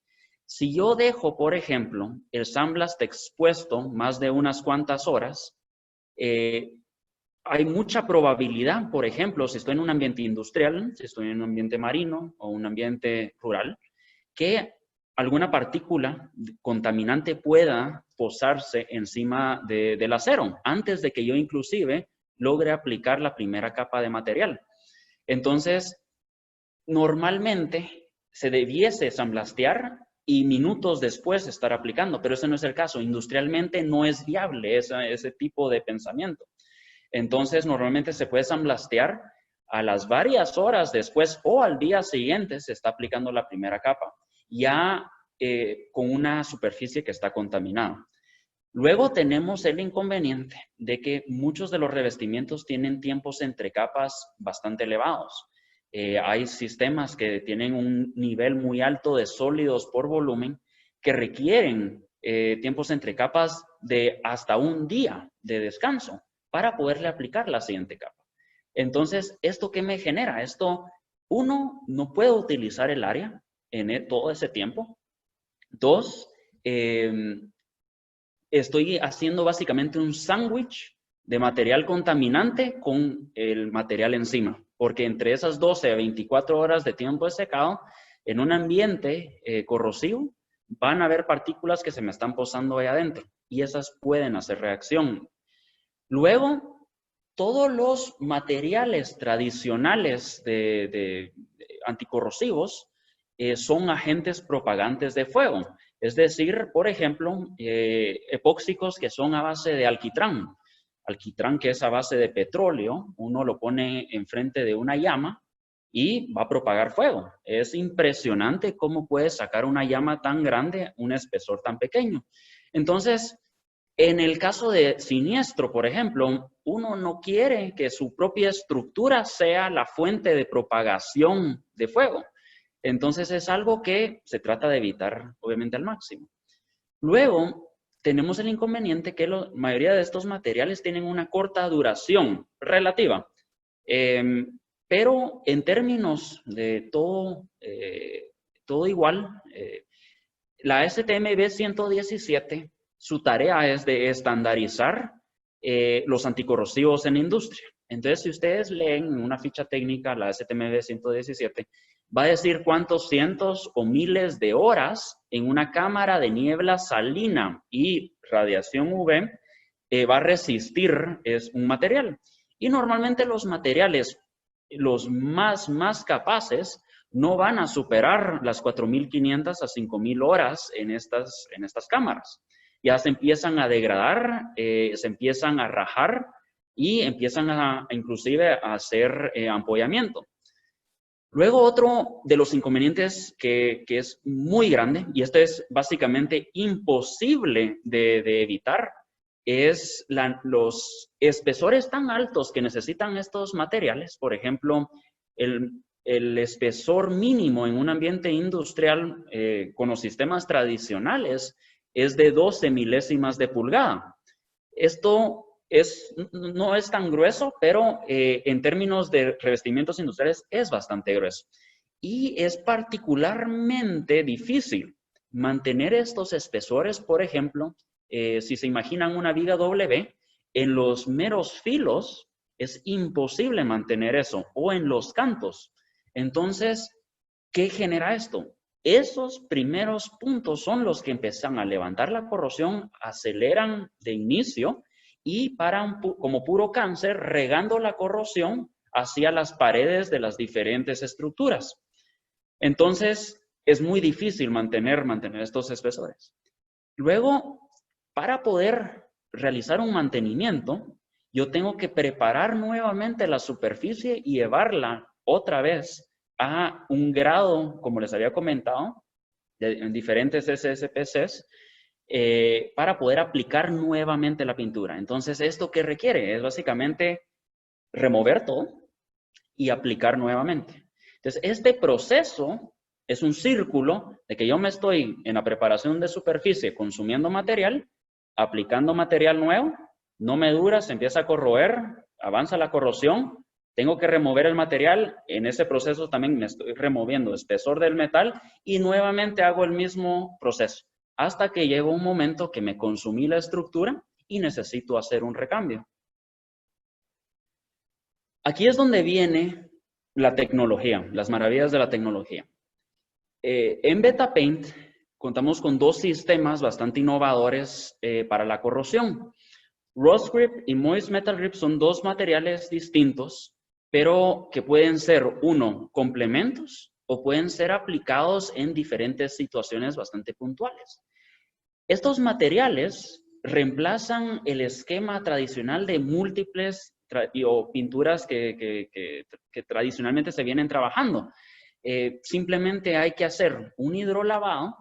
si yo dejo, por ejemplo, el sandblast expuesto más de unas cuantas horas, hay mucha probabilidad, por ejemplo, si estoy en un ambiente industrial, si estoy en un ambiente marino o un ambiente rural, que alguna partícula contaminante pueda posarse encima del acero antes de que yo inclusive logre aplicar la primera capa de material. Entonces, normalmente se debiese sandblastear y minutos después estar aplicando, pero ese no es el caso. Industrialmente no es viable ese tipo de pensamiento. Entonces, normalmente se puede sandblastear a las varias horas después o al día siguiente se está aplicando la primera capa, ya con una superficie que está contaminada. Luego tenemos el inconveniente de que muchos de los revestimientos tienen tiempos entre capas bastante elevados. Hay sistemas que tienen un nivel muy alto de sólidos por volumen que requieren tiempos entre capas de hasta un día de descanso para poderle aplicar la siguiente capa. Entonces, ¿esto qué me genera? Esto, uno, no puedo utilizar el área en todo ese tiempo. Dos, estoy haciendo básicamente un sándwich de material contaminante con el material encima, porque entre esas 12 a 24 horas de tiempo de secado, en un ambiente corrosivo, van a haber partículas que se me están posando ahí adentro y esas pueden hacer reacción. Luego, todos los materiales tradicionales de anticorrosivos son agentes propagantes de fuego. Es decir, por ejemplo, epóxicos que son a base de alquitrán. Alquitrán que es a base de petróleo, uno lo pone enfrente de una llama y va a propagar fuego. Es impresionante cómo puede sacar una llama tan grande, un espesor tan pequeño. Entonces, en el caso de siniestro, por ejemplo, uno no quiere que su propia estructura sea la fuente de propagación de fuego. Entonces es algo que se trata de evitar, obviamente, al máximo. Luego, tenemos el inconveniente que la mayoría de estos materiales tienen una corta duración relativa. Pero en términos de todo igual, la STM B117, su tarea es de estandarizar los anticorrosivos en la industria. Entonces, si ustedes leen una ficha técnica, la STM B117, va a decir cuántos cientos o miles de horas en una cámara de niebla salina y radiación UV va a resistir es un material. Y normalmente los materiales, los más capaces, no van a superar las 4.500 a 5.000 horas en estas cámaras. Ya se empiezan a degradar, se empiezan a rajar y empiezan inclusive a hacer ampollamiento. Luego otro de los inconvenientes que es muy grande, y este es básicamente imposible de evitar, es los espesores tan altos que necesitan estos materiales. Por ejemplo, el espesor mínimo en un ambiente industrial con los sistemas tradicionales es de 12 milésimas de pulgada. Esto no es tan grueso, pero en términos de revestimientos industriales es bastante grueso. Y es particularmente difícil mantener estos espesores, por ejemplo, si se imaginan una viga W, en los meros filos es imposible mantener eso, o en los cantos. Entonces, ¿qué genera esto? Esos primeros puntos son los que empiezan a levantar la corrosión, aceleran de inicio y paran como puro cáncer, regando la corrosión hacia las paredes de las diferentes estructuras. Entonces, es muy difícil mantener estos espesores. Luego, para poder realizar un mantenimiento, yo tengo que preparar nuevamente la superficie y llevarla otra vez a un grado, como les había comentado, en diferentes SSPCs, para poder aplicar nuevamente la pintura. Entonces, ¿esto qué requiere? Es básicamente remover todo y aplicar nuevamente. Entonces, este proceso es un círculo de que yo me estoy en la preparación de superficie consumiendo material, aplicando material nuevo, no me dura, se empieza a corroer, avanza la corrosión, tengo que remover el material, en ese proceso también me estoy removiendo espesor del metal y nuevamente hago el mismo proceso, hasta que llega un momento que me consumí la estructura y necesito hacer un recambio. Aquí es donde viene la tecnología, las maravillas de la tecnología. En BetaPaint contamos con dos sistemas bastante innovadores para la corrosión. Rust Grip y Moist Metal Grip son dos materiales distintos, pero que pueden ser, uno, complementos o pueden ser aplicados en diferentes situaciones bastante puntuales. Estos materiales reemplazan el esquema tradicional de múltiples o pinturas que tradicionalmente se vienen trabajando. Simplemente hay que hacer un hidrolavado.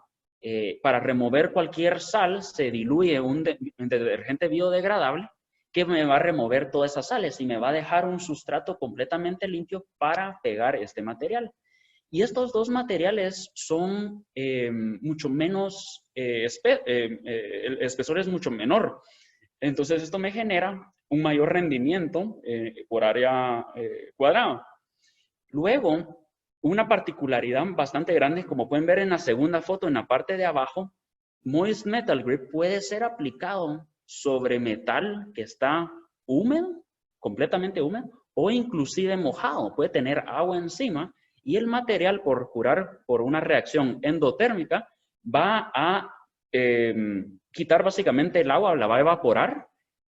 Para remover cualquier sal se diluye un detergente biodegradable que me va a remover todas esas sales y me va a dejar un sustrato completamente limpio para pegar este material. Y estos dos materiales son mucho menos, el espesor es mucho menor. Entonces esto me genera un mayor rendimiento por área cuadrada. Luego, una particularidad bastante grande, como pueden ver en la segunda foto, en la parte de abajo, Moist Metal Grip puede ser aplicado sobre metal que está húmedo, completamente húmedo, o inclusive mojado, puede tener agua encima, y el material, por curar por una reacción endotérmica, va a quitar básicamente el agua, la va a evaporar.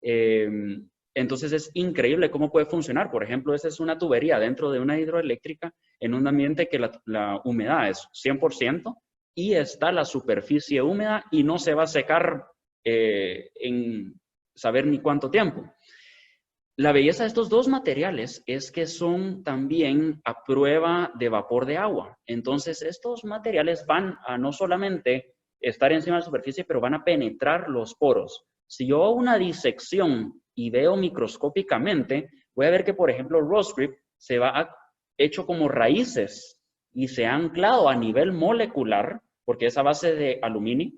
Entonces es increíble cómo puede funcionar. Por ejemplo, esa es una tubería dentro de una hidroeléctrica en un ambiente que la humedad es 100% y está la superficie húmeda y no se va a secar en saber ni cuánto tiempo. La belleza de estos dos materiales es que son también a prueba de vapor de agua. Entonces, estos materiales van a no solamente estar encima de la superficie, pero van a penetrar los poros. Si yo hago una disección y veo microscópicamente, voy a ver que, por ejemplo, Rust Grip se va hecho como raíces y se ha anclado a nivel molecular, porque es a base de aluminio,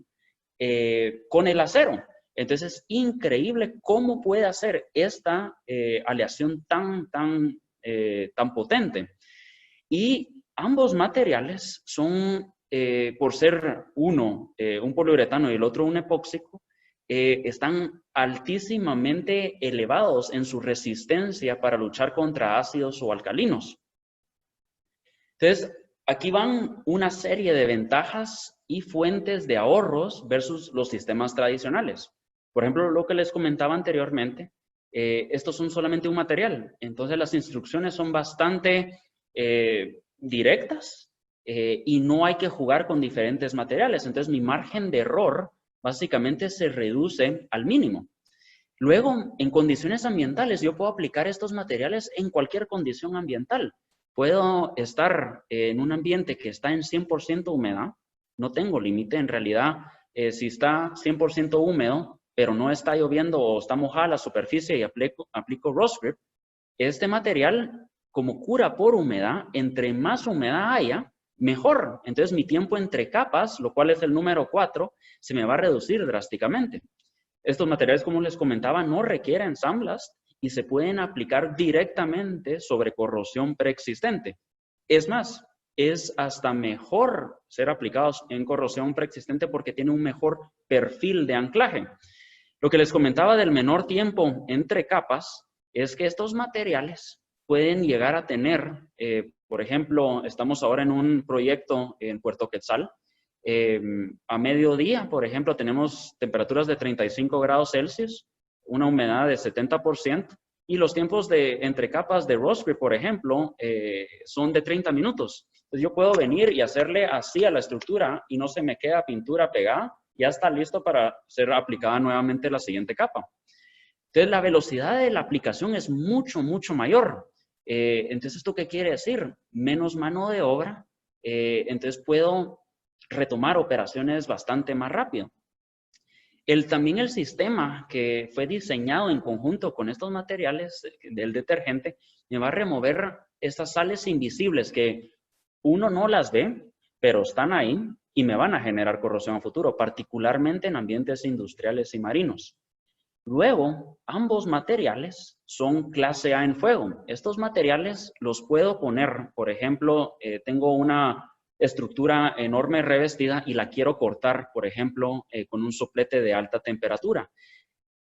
con el acero. Entonces es increíble cómo puede hacer esta aleación tan potente. Y ambos materiales son, por ser uno un poliuretano y el otro un epóxico, están altísimamente elevados en su resistencia para luchar contra ácidos o alcalinos. Entonces, Aquí van una serie de ventajas y fuentes de ahorros versus los sistemas tradicionales. Por ejemplo, lo que les comentaba anteriormente, estos son solamente un material. Entonces, las instrucciones son bastante directas y no hay que jugar con diferentes materiales. Entonces, mi margen de error básicamente se reduce al mínimo. Luego, en condiciones ambientales, yo puedo aplicar estos materiales en cualquier condición ambiental. Puedo estar en un ambiente que está en 100% humedad, no tengo límite en realidad. Si está 100% húmedo, pero no está lloviendo o está mojada la superficie y aplico Rust Grip, este material, como cura por humedad, entre más humedad haya, mejor. Entonces mi tiempo entre capas, lo cual es el número 4, se me va a reducir drásticamente. Estos materiales, como les comentaba, no requieren sandblast y se pueden aplicar directamente sobre corrosión preexistente. Es más, es hasta mejor ser aplicados en corrosión preexistente porque tiene un mejor perfil de anclaje. Lo que les comentaba del menor tiempo entre capas es que estos materiales pueden llegar a tener, por ejemplo, estamos ahora en un proyecto en Puerto Quetzal. A mediodía, por ejemplo, tenemos temperaturas de 35 grados Celsius, una humedad de 70%, y los tiempos de entre capas de Rust Grip, por ejemplo, son de 30 minutos. Entonces yo puedo venir y hacerle así a la estructura y no se me queda pintura pegada, ya está listo para ser aplicada nuevamente la siguiente capa. Entonces la velocidad de la aplicación es mucho, mucho mayor. Entonces, ¿esto qué quiere decir? Menos mano de obra, entonces puedo retomar operaciones bastante más rápido. También el sistema que fue diseñado en conjunto con estos materiales del detergente me va a remover estas sales invisibles que uno no las ve, pero están ahí y me van a generar corrosión a futuro, particularmente en ambientes industriales y marinos. Luego, ambos materiales son clase A en fuego. Estos materiales los puedo poner, por ejemplo, tengo una estructura enorme revestida y la quiero cortar, por ejemplo, con un soplete de alta temperatura.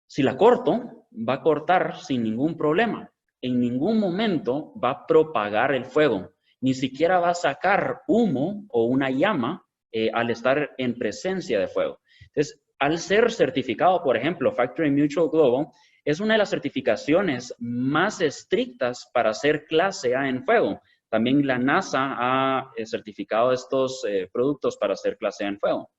Si la corto, va a cortar sin ningún problema. En ningún momento va a propagar el fuego. Ni siquiera va a sacar humo o una llama al estar en presencia de fuego. Entonces, al ser certificado, por ejemplo, Factory Mutual Global, es una de las certificaciones más estrictas para ser clase A en fuego. También la NASA ha certificado estos productos para ser clase A en fuego.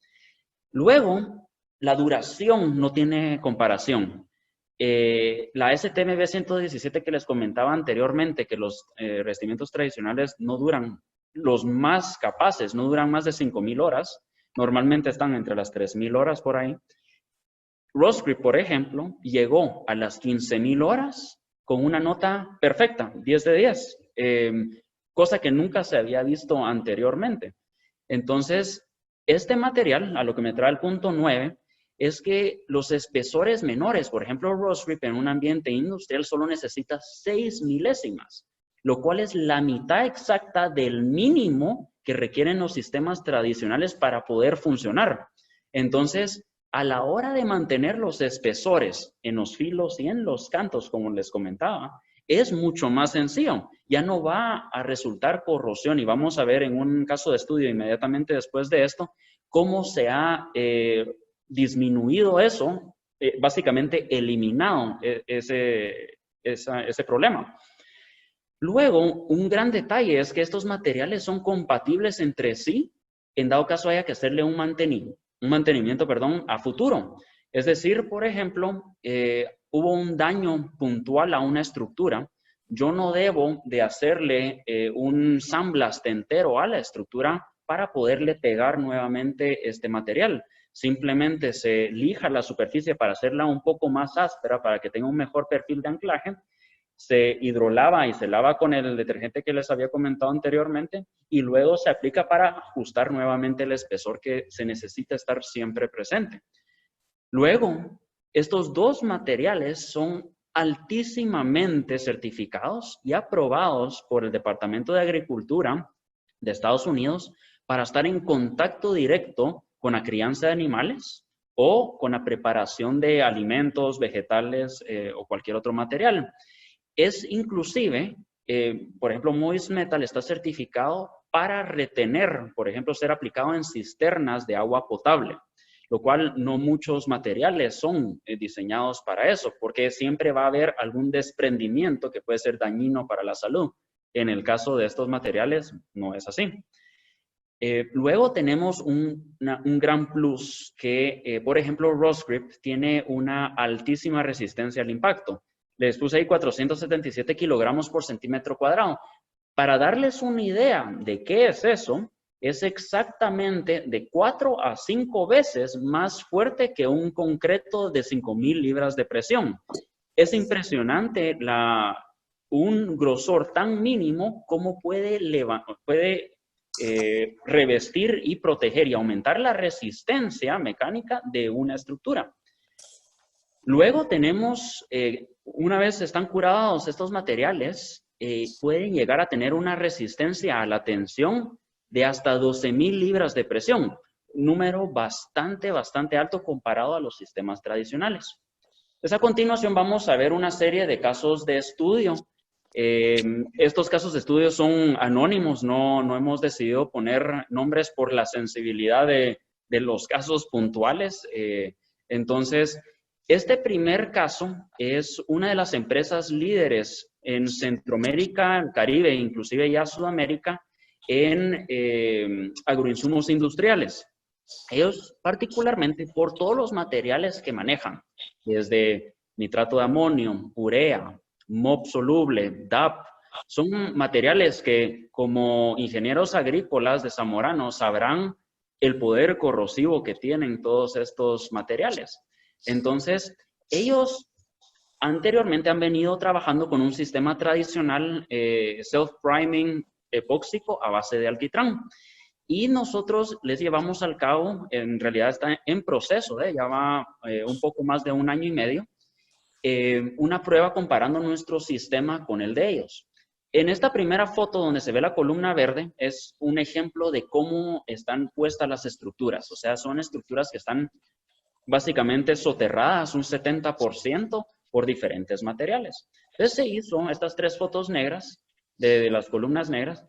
Luego, la duración no tiene comparación. La STMB 117 que les comentaba anteriormente, que los revestimientos tradicionales no duran, los más capaces, no duran más de 5,000 horas. Normalmente están entre las 3,000 horas por ahí. Rust Grip, por ejemplo, llegó a las 15,000 horas con una nota perfecta, 10 de 10, cosa que nunca se había visto anteriormente. Entonces, este material, a lo que me trae el punto 9, es que los espesores menores, por ejemplo, Rust Grip en un ambiente industrial solo necesita 6 milésimas, lo cual es la mitad exacta del mínimo que requieren los sistemas tradicionales para poder funcionar. Entonces, a la hora de mantener los espesores en los filos y en los cantos, como les comentaba, es mucho más sencillo. Ya no va a resultar corrosión y vamos a ver en un caso de estudio inmediatamente después de esto cómo se ha disminuido eso, básicamente eliminado ese problema. Luego, un gran detalle es que estos materiales son compatibles entre sí, en dado caso haya que hacerle un mantenimiento a futuro. Es decir, por ejemplo, hubo un daño puntual a una estructura, yo no debo de hacerle un sandblast entero a la estructura para poderle pegar nuevamente este material. Simplemente se lija la superficie para hacerla un poco más áspera, para que tenga un mejor perfil de anclaje. Se hidrolava y se lava con el detergente que les había comentado anteriormente y luego se aplica para ajustar nuevamente el espesor que se necesita estar siempre presente. Luego, estos dos materiales son altísimamente certificados y aprobados por el Departamento de Agricultura de Estados Unidos para estar en contacto directo con la crianza de animales o con la preparación de alimentos, vegetales o cualquier otro material. Es inclusive, por ejemplo, Moist Metal está certificado para retener, por ejemplo, ser aplicado en cisternas de agua potable, lo cual no muchos materiales son diseñados para eso, porque siempre va a haber algún desprendimiento que puede ser dañino para la salud. En el caso de estos materiales, no es así. Luego tenemos un gran plus que, por ejemplo, Rostgrip tiene una altísima resistencia al impacto. Les puse ahí 477 kilogramos por centímetro cuadrado. Para darles una idea de qué es eso, es exactamente de 4 a 5 veces más fuerte que un concreto de 5,000 libras de presión. Es impresionante un grosor tan mínimo como puede revestir y proteger y aumentar la resistencia mecánica de una estructura. Luego tenemos, una vez están curados estos materiales, pueden llegar a tener una resistencia a la tensión de hasta 12,000 libras de presión, un número bastante alto comparado a los sistemas tradicionales. Entonces, a continuación vamos a ver una serie de casos de estudio. Estos casos de estudio son anónimos, no hemos decidido poner nombres por la sensibilidad de los casos puntuales. Entonces, este primer caso es una de las empresas líderes en Centroamérica, Caribe, inclusive ya Sudamérica, en agroinsumos industriales. Ellos particularmente por todos los materiales que manejan, desde nitrato de amonio, urea, MOP soluble, DAP, son materiales que como ingenieros agrícolas de Zamorano sabrán el poder corrosivo que tienen todos estos materiales. Entonces, ellos anteriormente han venido trabajando con un sistema tradicional self-priming epóxico a base de alquitrán. Y nosotros les llevamos al cabo, en realidad está en proceso, ya va un poco más de 1 año y medio, una prueba comparando nuestro sistema con el de ellos. En esta primera foto donde se ve la columna verde es un ejemplo de cómo están puestas las estructuras. O sea, son estructuras que están básicamente soterradas un 70% por diferentes materiales. Entonces se hizo estas 3 fotos negras, de las columnas negras,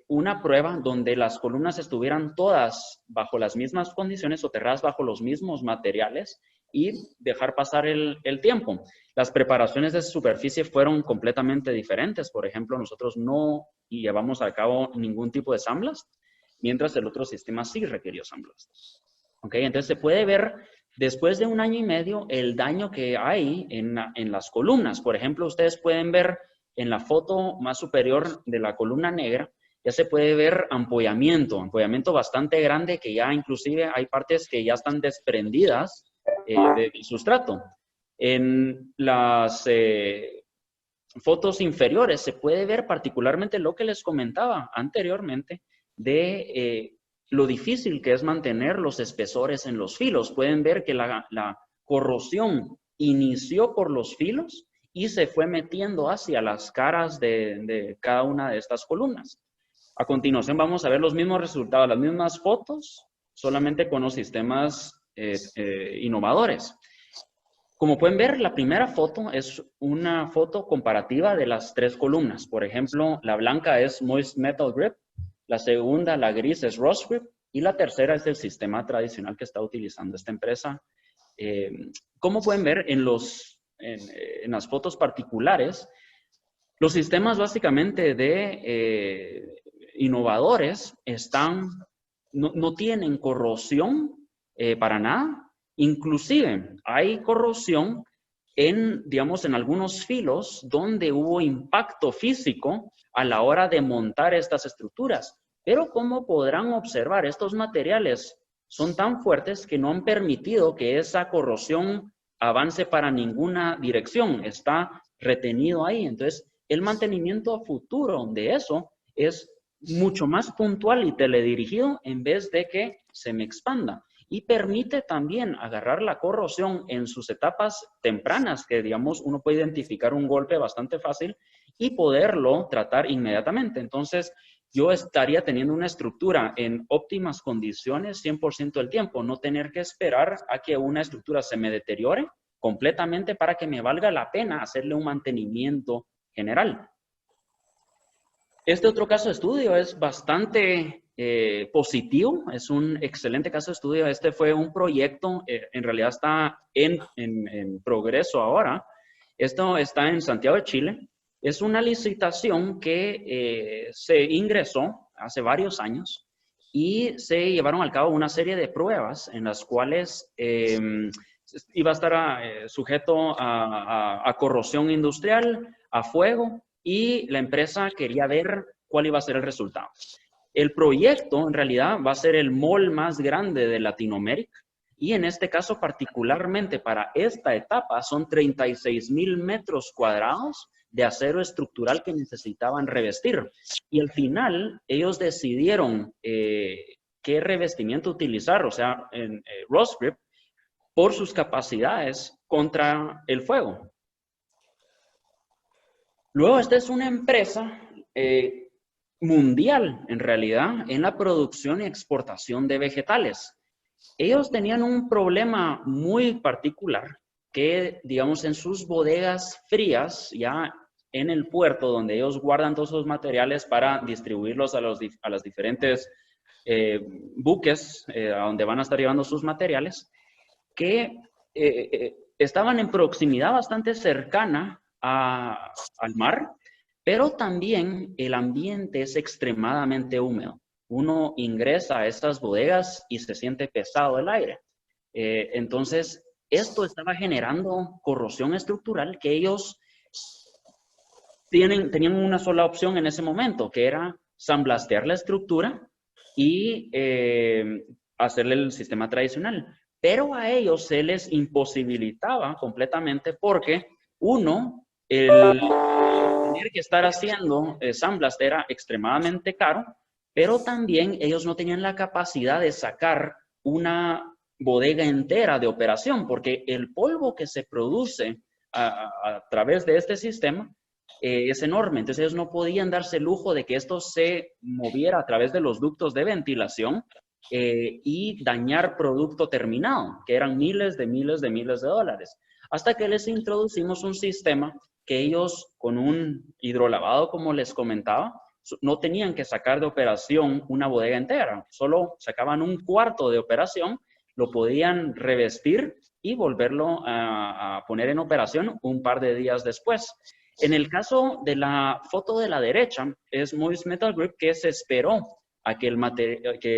una prueba donde las columnas estuvieran todas bajo las mismas condiciones, soterradas bajo los mismos materiales y dejar pasar el tiempo. Las preparaciones de superficie fueron completamente diferentes. Por ejemplo, nosotros no llevamos a cabo ningún tipo de sandblast, mientras el otro sistema sí requirió sandblast. Okay, entonces se puede ver después de 1 año y medio el daño que hay en las columnas. Por ejemplo, ustedes pueden ver en la foto más superior de la columna negra, ya se puede ver ampollamiento bastante grande que ya inclusive hay partes que ya están desprendidas del sustrato. En las fotos inferiores se puede ver particularmente lo que les comentaba anteriormente de lo difícil que es mantener los espesores en los filos. Pueden ver que la corrosión inició por los filos y se fue metiendo hacia las caras de cada una de estas columnas. A continuación vamos a ver los mismos resultados, las mismas fotos, solamente con los sistemas innovadores. Como pueden ver, la primera foto es una foto comparativa de las 3 columnas. Por ejemplo, la blanca es Moist Metal Grip, la segunda, la gris, es Rostgrip, y la tercera es el sistema tradicional que está utilizando esta empresa. Como pueden ver en las fotos particulares, los sistemas básicamente de innovadores no tienen corrosión para nada. Inclusive hay corrosión digamos, en algunos filos donde hubo impacto físico a la hora de montar estas estructuras. Pero como podrán observar, estos materiales son tan fuertes que no han permitido que esa corrosión avance para ninguna dirección. Está retenido ahí. Entonces, el mantenimiento futuro de eso es mucho más puntual y teledirigido en vez de que se me expanda. Y permite también agarrar la corrosión en sus etapas tempranas, que digamos uno puede identificar un golpe bastante fácil y poderlo tratar inmediatamente. Entonces, yo estaría teniendo una estructura en óptimas condiciones 100% del tiempo, no tener que esperar a que una estructura se me deteriore completamente para que me valga la pena hacerle un mantenimiento general. Este otro caso de estudio es bastante positivo, es un excelente caso de estudio. Este fue un proyecto, en realidad está en progreso ahora. Esto está en Santiago de Chile. Es una licitación que se ingresó hace varios años y se llevaron al cabo una serie de pruebas en las cuales iba a estar sujeto a corrosión industrial, a fuego, y la empresa quería ver cuál iba a ser el resultado. El proyecto, en realidad, va a ser el mall más grande de Latinoamérica, y en este caso, particularmente para esta etapa, son 36,000 metros cuadrados de acero estructural que necesitaban revestir. Y al final, ellos decidieron qué revestimiento utilizar, o sea, en Rust Grip, por sus capacidades contra el fuego. Luego, esta es una empresa mundial, en realidad, en la producción y exportación de vegetales. Ellos tenían un problema muy particular que, digamos, en sus bodegas frías, ya en el puerto donde ellos guardan todos esos materiales para distribuirlos a las diferentes buques a donde van a estar llevando sus materiales, que estaban en proximidad bastante cercana al mar, pero también el ambiente es extremadamente húmedo. Uno ingresa a estas bodegas y se siente pesado el aire. Entonces, esto estaba generando corrosión estructural que ellos tenían una sola opción en ese momento, que era sandblastear la estructura y hacerle el sistema tradicional. Pero a ellos se les imposibilitaba completamente porque, uno, el tener que estar haciendo sandblast era extremadamente caro, pero también ellos no tenían la capacidad de sacar una bodega entera de operación, porque el polvo que se produce a través de este sistema es enorme. Entonces ellos no podían darse el lujo de que esto se moviera a través de los ductos de ventilación y dañar producto terminado, que eran miles de dólares. Hasta que les introducimos un sistema que ellos, con un hidrolavado, como les comentaba, no tenían que sacar de operación una bodega entera, solo sacaban un cuarto de operación, lo podían revestir y volverlo a poner en operación un par de días después. En el caso de la foto de la derecha, es Moist Metal Grip, que se esperó a que el material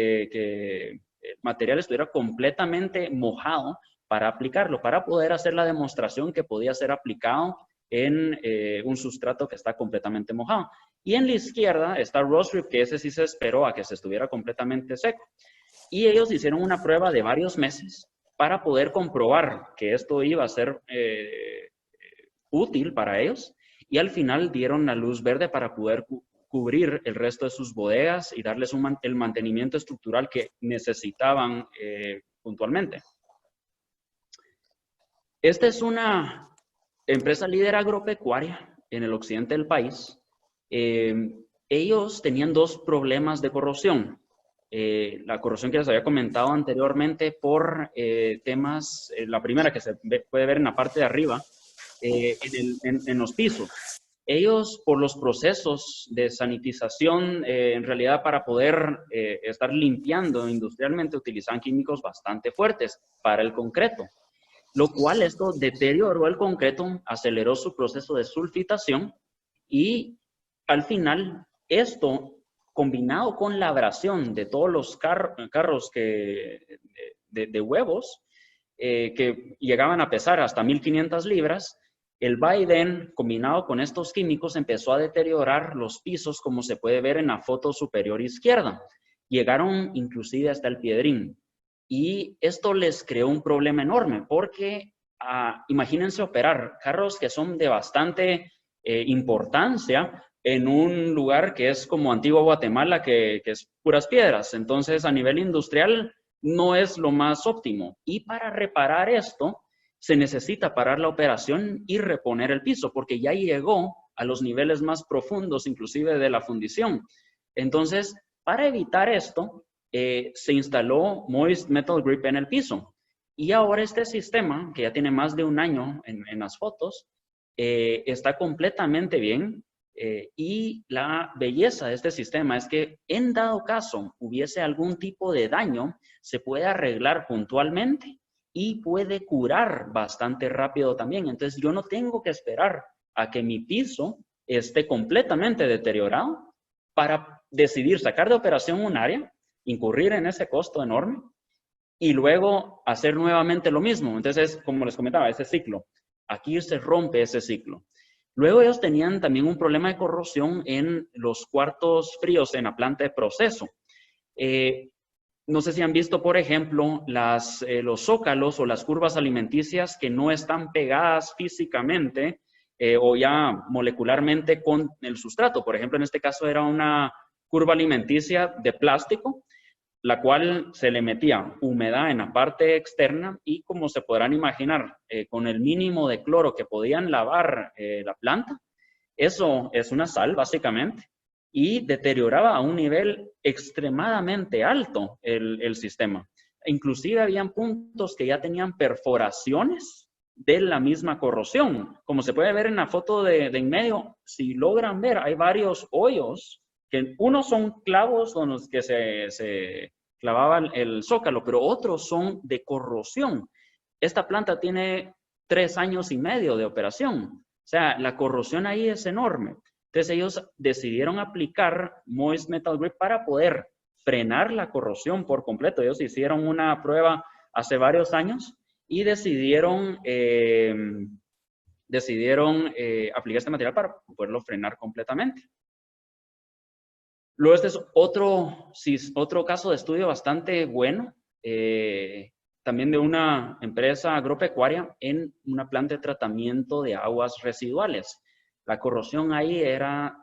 estuviera completamente mojado para aplicarlo, para poder hacer la demostración que podía ser aplicado en un sustrato que está completamente mojado. Y en la izquierda está Rust Grip, que ese sí se esperó a que se estuviera completamente seco. Y ellos hicieron una prueba de varios meses para poder comprobar que esto iba a ser útil para ellos. Y al final dieron la luz verde para poder cubrir el resto de sus bodegas y darles el mantenimiento estructural que necesitaban puntualmente. Esta es una empresa líder agropecuaria en el occidente del país. Ellos tenían dos problemas de corrosión. La corrosión que les había comentado anteriormente por temas, la primera que se puede ver en la parte de arriba, en los pisos. Ellos, por los procesos de sanitización, en realidad para poder estar limpiando industrialmente, utilizaban químicos bastante fuertes para el concreto, lo cual esto deterioró el concreto, aceleró su proceso de sulfitación y al final esto, combinado con la abrasión de todos los carros de huevos que llegaban a pesar hasta 1,500 libras, el vaivén combinado con estos químicos empezó a deteriorar los pisos, como se puede ver en la foto superior izquierda. Llegaron inclusive hasta el piedrín. Y esto les creó un problema enorme porque imagínense operar carros que son de bastante importancia en un lugar que es como Antigua Guatemala, que es puras piedras. Entonces, a nivel industrial no es lo más óptimo. Y para reparar esto, se necesita parar la operación y reponer el piso, porque ya llegó a los niveles más profundos, inclusive de la fundición. Entonces, para evitar esto, se instaló Moist Metal Grip en el piso. Y ahora este sistema, que ya tiene más de un año en las fotos, está completamente bien. Y la belleza de este sistema es que en dado caso hubiese algún tipo de daño, se puede arreglar puntualmente y puede curar bastante rápido también. Entonces yo no tengo que esperar a que mi piso esté completamente deteriorado para decidir sacar de operación un área, incurrir en ese costo enorme y luego hacer nuevamente lo mismo. Entonces, como les comentaba, ese ciclo. Aquí se rompe ese ciclo. Luego ellos tenían también un problema de corrosión en los cuartos fríos en la planta de proceso. No sé si han visto, por ejemplo, los zócalos o las curvas alimenticias que no están pegadas físicamente o ya molecularmente con el sustrato. Por ejemplo, en este caso era una curva alimenticia de plástico, la cual se le metía humedad en la parte externa y, como se podrán imaginar, con el mínimo de cloro que podían lavar la planta, eso es una sal básicamente, y deterioraba a un nivel extremadamente alto el sistema. Inclusive habían puntos que ya tenían perforaciones de la misma corrosión. Como se puede ver en la foto de en medio, si logran ver, hay varios hoyos que unos son clavos con los que se clavaba el zócalo, pero otros son de corrosión. Esta planta tiene 3 años y medio de operación. O sea, la corrosión ahí es enorme. Entonces ellos decidieron aplicar Moist Metal Grip para poder frenar la corrosión por completo. Ellos hicieron una prueba hace varios años y decidieron aplicar este material para poderlo frenar completamente. Luego este es otro caso de estudio bastante bueno, también de una empresa agropecuaria en una planta de tratamiento de aguas residuales. La corrosión ahí era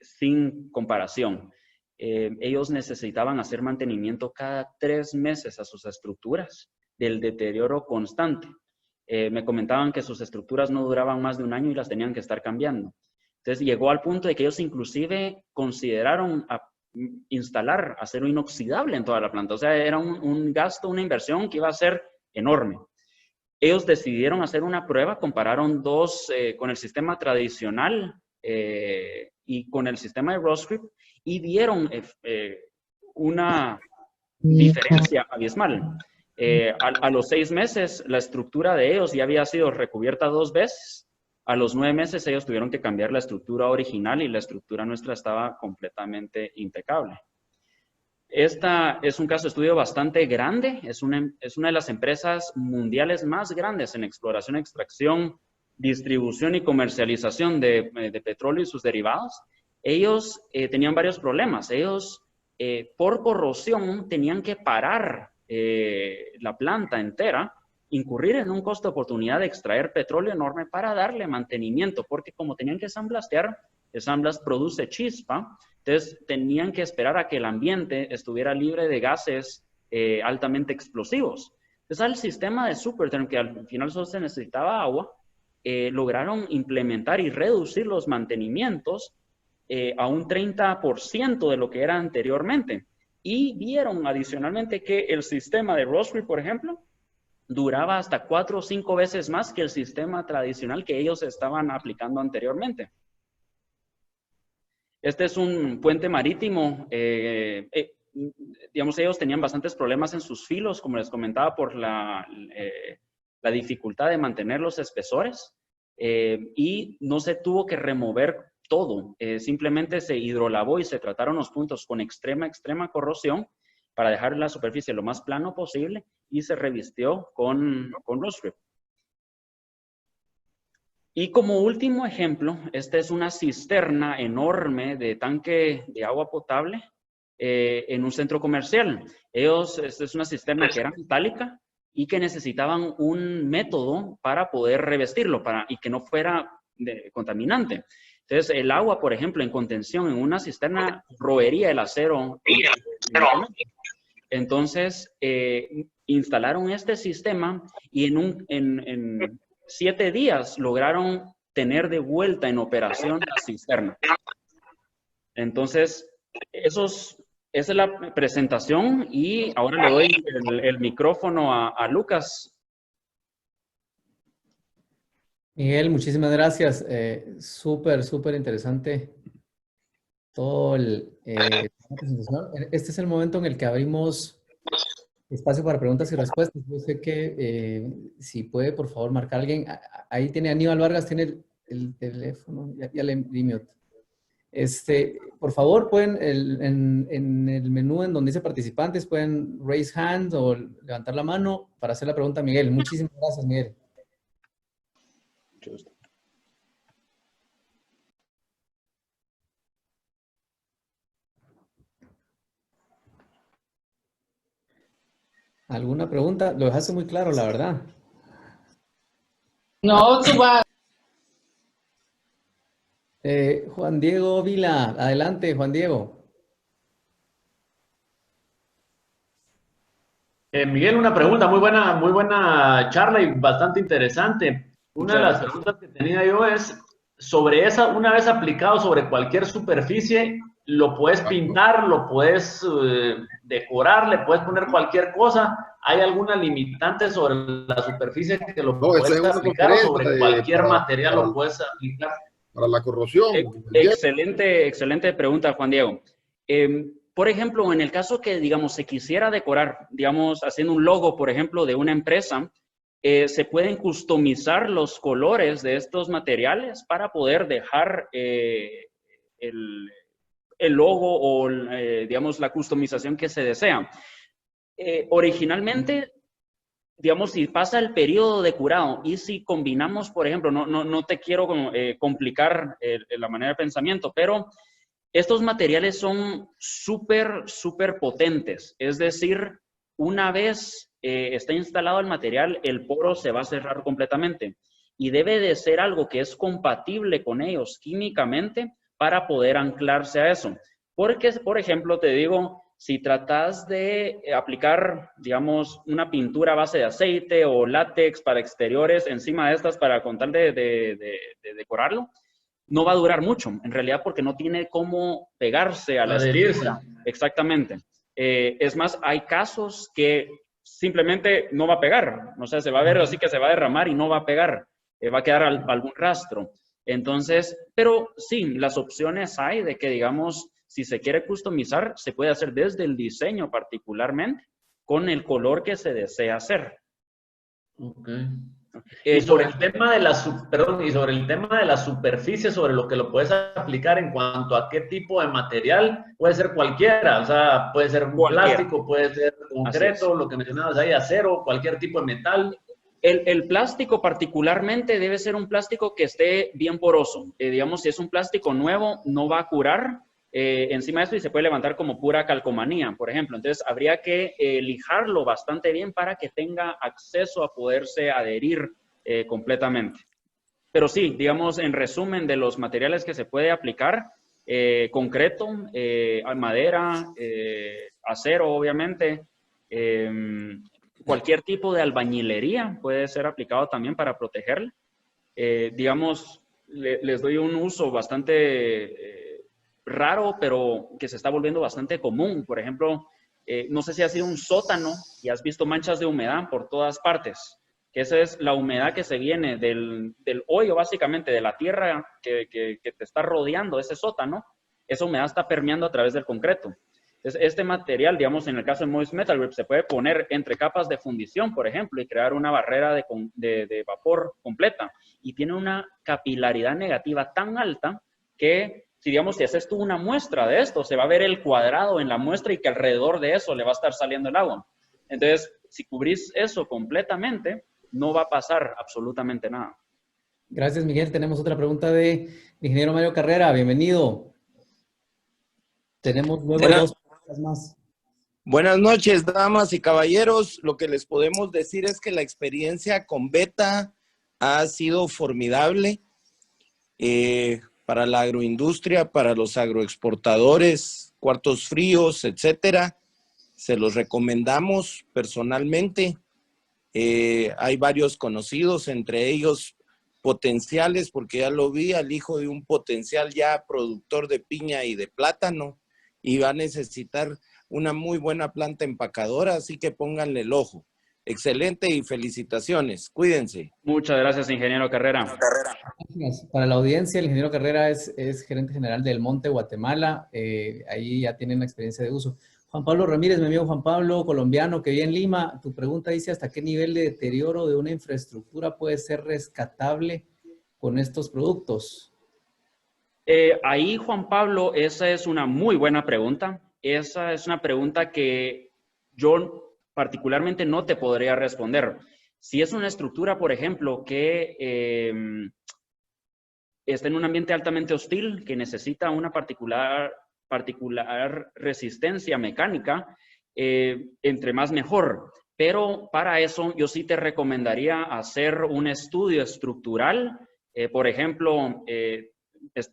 sin comparación. Ellos necesitaban hacer mantenimiento cada 3 meses a sus estructuras del deterioro constante. Me comentaban que sus estructuras no duraban más de 1 año y las tenían que estar cambiando. Entonces llegó al punto de que ellos inclusive consideraron instalar acero inoxidable en toda la planta. O sea, era un gasto, una inversión que iba a ser enorme. Ellos decidieron hacer una prueba, compararon con el sistema tradicional y con el sistema de Rostgrip y vieron una diferencia abismal. A los 6 meses, la estructura de ellos ya había sido recubierta 2 veces. A los 9 meses ellos tuvieron que cambiar la estructura original y la estructura nuestra estaba completamente impecable. Esta es un caso de estudio bastante grande, es una de las empresas mundiales más grandes en exploración, extracción, distribución y comercialización de petróleo y sus derivados. Ellos tenían varios problemas. Ellos, por corrosión, tenían que parar la planta entera, incurrir en un costo de oportunidad de extraer petróleo enorme para darle mantenimiento, porque como tenían que sandblastear, el sandblast produce chispa, entonces tenían que esperar a que el ambiente estuviera libre de gases altamente explosivos. Entonces al sistema de Supertherm, que al final solo se necesitaba agua, lograron implementar y reducir los mantenimientos a un 30% de lo que era anteriormente. Y vieron adicionalmente que el sistema de Rostgrip, por ejemplo, duraba hasta 4 o 5 veces más que el sistema tradicional que ellos estaban aplicando anteriormente. Este es un puente marítimo. Digamos, ellos tenían bastantes problemas en sus filos, como les comentaba, por la dificultad de mantener los espesores. Y no se tuvo que remover todo. Simplemente se hidrolavó y se trataron los puntos con extrema corrosión para dejar la superficie lo más plano posible y se revistió con Rostgrip. Y como último ejemplo, esta es una cisterna enorme de tanque de agua potable en un centro comercial. Esta es una cisterna que era metálica y que necesitaban un método para poder revestirlo y que no fuera contaminante. Entonces, el agua, por ejemplo, en contención en una cisterna roería el acero. Entonces, instalaron este sistema y en 7 días lograron tener de vuelta en operación la cisterna. Entonces, esa es la presentación y ahora le doy el micrófono a Lucas. Miguel, muchísimas gracias. Súper interesante todo la presentación. Este es el momento en el que abrimos espacio para preguntas y respuestas. Yo sé que si puede, por favor, marcar a alguien. Ahí tiene Aníbal Vargas, tiene el teléfono. Ya le di mute. Por favor, pueden, en el menú en donde dice participantes, pueden raise hand o levantar la mano para hacer la pregunta a Miguel. Muchísimas gracias, Miguel. Mucho gusto. ¿Alguna pregunta? Lo dejaste muy claro, la verdad. No, tú vas. Juan Diego Vila, adelante, Juan Diego. Miguel, una pregunta, muy buena charla y bastante interesante. Una de las preguntas que tenía yo es, sobre esa, una vez aplicado sobre cualquier superficie, ¿lo puedes pintar, lo puedes decorar, le puedes poner cualquier cosa? ¿Hay alguna limitante sobre la superficie que lo puedes aplicar o sobre cualquier material lo puedes aplicar? Para la corrosión. Excelente pregunta, Juan Diego. Por ejemplo, en el caso que, digamos, se quisiera decorar, digamos, haciendo un logo, por ejemplo, de una empresa, se pueden customizar los colores de estos materiales para poder dejar el logo o, digamos, la customización que se desea. Originalmente, digamos, si pasa el periodo de curado y si combinamos, por ejemplo, no te quiero complicar la manera de pensamiento, pero estos materiales son súper potentes. Es decir, una vez está instalado el material, el poro se va a cerrar completamente. Y debe de ser algo que es compatible con ellos químicamente para poder anclarse a eso. Porque, por ejemplo, te digo, si tratas de aplicar, digamos, una pintura a base de aceite o látex para exteriores encima de estas para con tal de decorarlo, no va a durar mucho, en realidad, porque no tiene cómo pegarse a la estructura. Exactamente. Es más, hay casos que simplemente no va a pegar, o sea, se va a ver así que se va a derramar y no va a pegar, va a quedar algún rastro. Entonces, pero sí, las opciones hay de que, digamos, si se quiere customizar, se puede hacer desde el diseño particularmente, con el color que se desea hacer. Ok. Y sobre el tema de la superficie, sobre lo que lo puedes aplicar en cuanto a qué tipo de material, puede ser cualquiera, o sea, puede ser un plástico, puede ser concreto, lo que mencionabas ahí, acero, cualquier tipo de metal. El plástico particularmente debe ser un plástico que esté bien poroso. Digamos, si es un plástico nuevo, no va a curar encima de esto y se puede levantar como pura calcomanía, por ejemplo. Entonces, habría que lijarlo bastante bien para que tenga acceso a poderse adherir completamente. Pero sí, digamos, en resumen de los materiales que se puede aplicar, concreto, madera, acero, obviamente, cualquier tipo de albañilería puede ser aplicado también para protegerla. Digamos, les doy un uso bastante raro, pero que se está volviendo bastante común. Por ejemplo, no sé si has sido un sótano y has visto manchas de humedad por todas partes, que esa es la humedad que se viene del hoyo, básicamente, de la tierra que te está rodeando ese sótano. Esa humedad está permeando a través del concreto. Entonces, este material, digamos, en el caso de Moist Metal Grip, se puede poner entre capas de fundición, por ejemplo, y crear una barrera de vapor completa. Y tiene una capilaridad negativa tan alta que, si digamos, si haces tú una muestra de esto, se va a ver el cuadrado en la muestra y que alrededor de eso le va a estar saliendo el agua. Entonces, si cubrís eso completamente, no va a pasar absolutamente nada. Gracias, Miguel. Tenemos otra pregunta de ingeniero Mario Carrera. Bienvenido. Tenemos luego dos preguntas más. Buenas noches, damas y caballeros. Lo que les podemos decir es que la experiencia con Beta ha sido formidable para la agroindustria, para los agroexportadores, cuartos fríos, etcétera. Se los recomendamos personalmente. Hay varios conocidos, entre ellos potenciales, porque ya lo vi, al hijo de un potencial ya productor de piña y de plátano, y va a necesitar una muy buena planta empacadora, así que pónganle el ojo. Excelente y felicitaciones. Cuídense. Muchas gracias, ingeniero Carrera. Gracias. Para la audiencia, el ingeniero Carrera es gerente general del Monte, Guatemala. Ahí ya tienen la experiencia de uso. Juan Pablo Ramírez, mi amigo Juan Pablo, colombiano, que vive en Lima. Tu pregunta dice, ¿hasta qué nivel de deterioro de una infraestructura puede ser rescatable con estos productos? Ahí, Juan Pablo, esa es una muy buena pregunta. Esa es una pregunta que yo particularmente no te podría responder. Si es una estructura, por ejemplo, que está en un ambiente altamente hostil, que necesita una particular resistencia mecánica, entre más mejor. Pero para eso yo sí te recomendaría hacer un estudio estructural. Por ejemplo,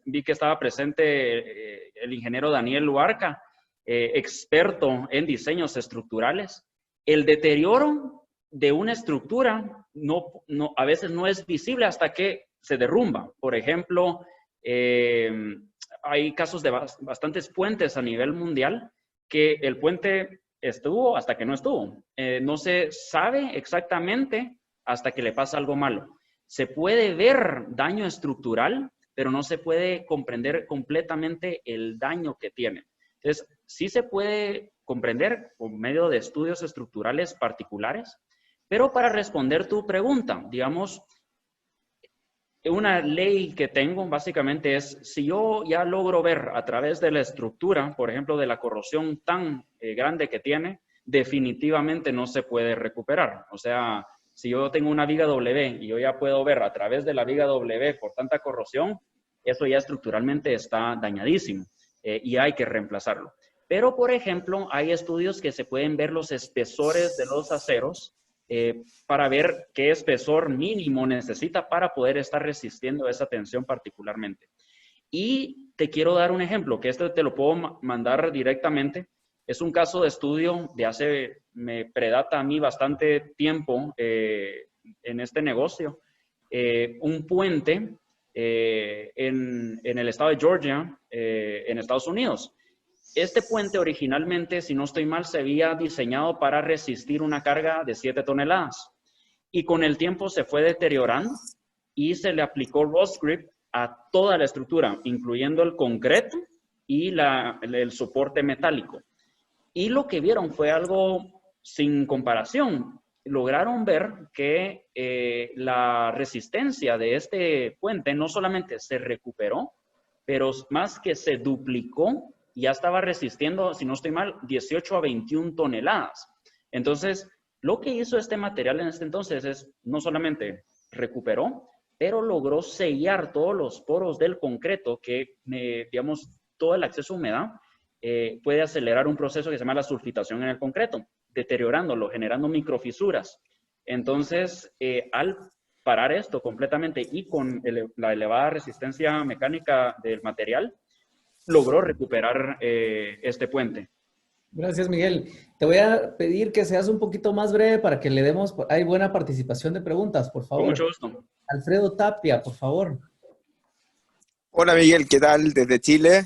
vi que estaba presente el ingeniero Daniel Luarca, experto en diseños estructurales. El deterioro de una estructura a veces no es visible hasta que se derrumba. Por ejemplo, hay casos de bastantes puentes a nivel mundial que el puente estuvo hasta que no estuvo. No se sabe exactamente hasta que le pasa algo malo. Se puede ver daño estructural, pero no se puede comprender completamente el daño que tiene. Entonces, sí se puede comprender por medio de estudios estructurales particulares, pero para responder tu pregunta, digamos, una ley que tengo básicamente es, si yo ya logro ver a través de la estructura, por ejemplo, de la corrosión tan grande que tiene, definitivamente no se puede recuperar. O sea, si yo tengo una viga W y yo ya puedo ver a través de la viga W por tanta corrosión, eso ya estructuralmente está dañadísimo y hay que reemplazarlo. Pero, por ejemplo, hay estudios que se pueden ver los espesores de los aceros para ver qué espesor mínimo necesita para poder estar resistiendo esa tensión particularmente. Y te quiero dar un ejemplo, que este te lo puedo mandar directamente. Es un caso de estudio de me predata a mí bastante tiempo en este negocio. Un puente en el estado de Georgia, en Estados Unidos. Este puente originalmente, si no estoy mal, se había diseñado para resistir una carga de 7 toneladas. Y con el tiempo se fue deteriorando y se le aplicó Rust Grip a toda la estructura, incluyendo el concreto y el soporte metálico. Y lo que vieron fue algo sin comparación. Lograron ver que la resistencia de este puente no solamente se recuperó, pero más que se duplicó, ya estaba resistiendo, si no estoy mal, 18 a 21 toneladas. Entonces, lo que hizo este material en este entonces es no solamente recuperó, pero logró sellar todos los poros del concreto que, digamos, todo el acceso a humedad puede acelerar un proceso que se llama la sulfitación en el concreto, deteriorándolo, generando microfisuras. Entonces, al parar esto completamente y con la elevada resistencia mecánica del material, logró recuperar este puente. Gracias, Miguel. Te voy a pedir que seas un poquito más breve para que le demos... Hay buena participación de preguntas, por favor. Con mucho gusto. Alfredo Tapia, por favor. Hola, Miguel, ¿qué tal? Desde Chile.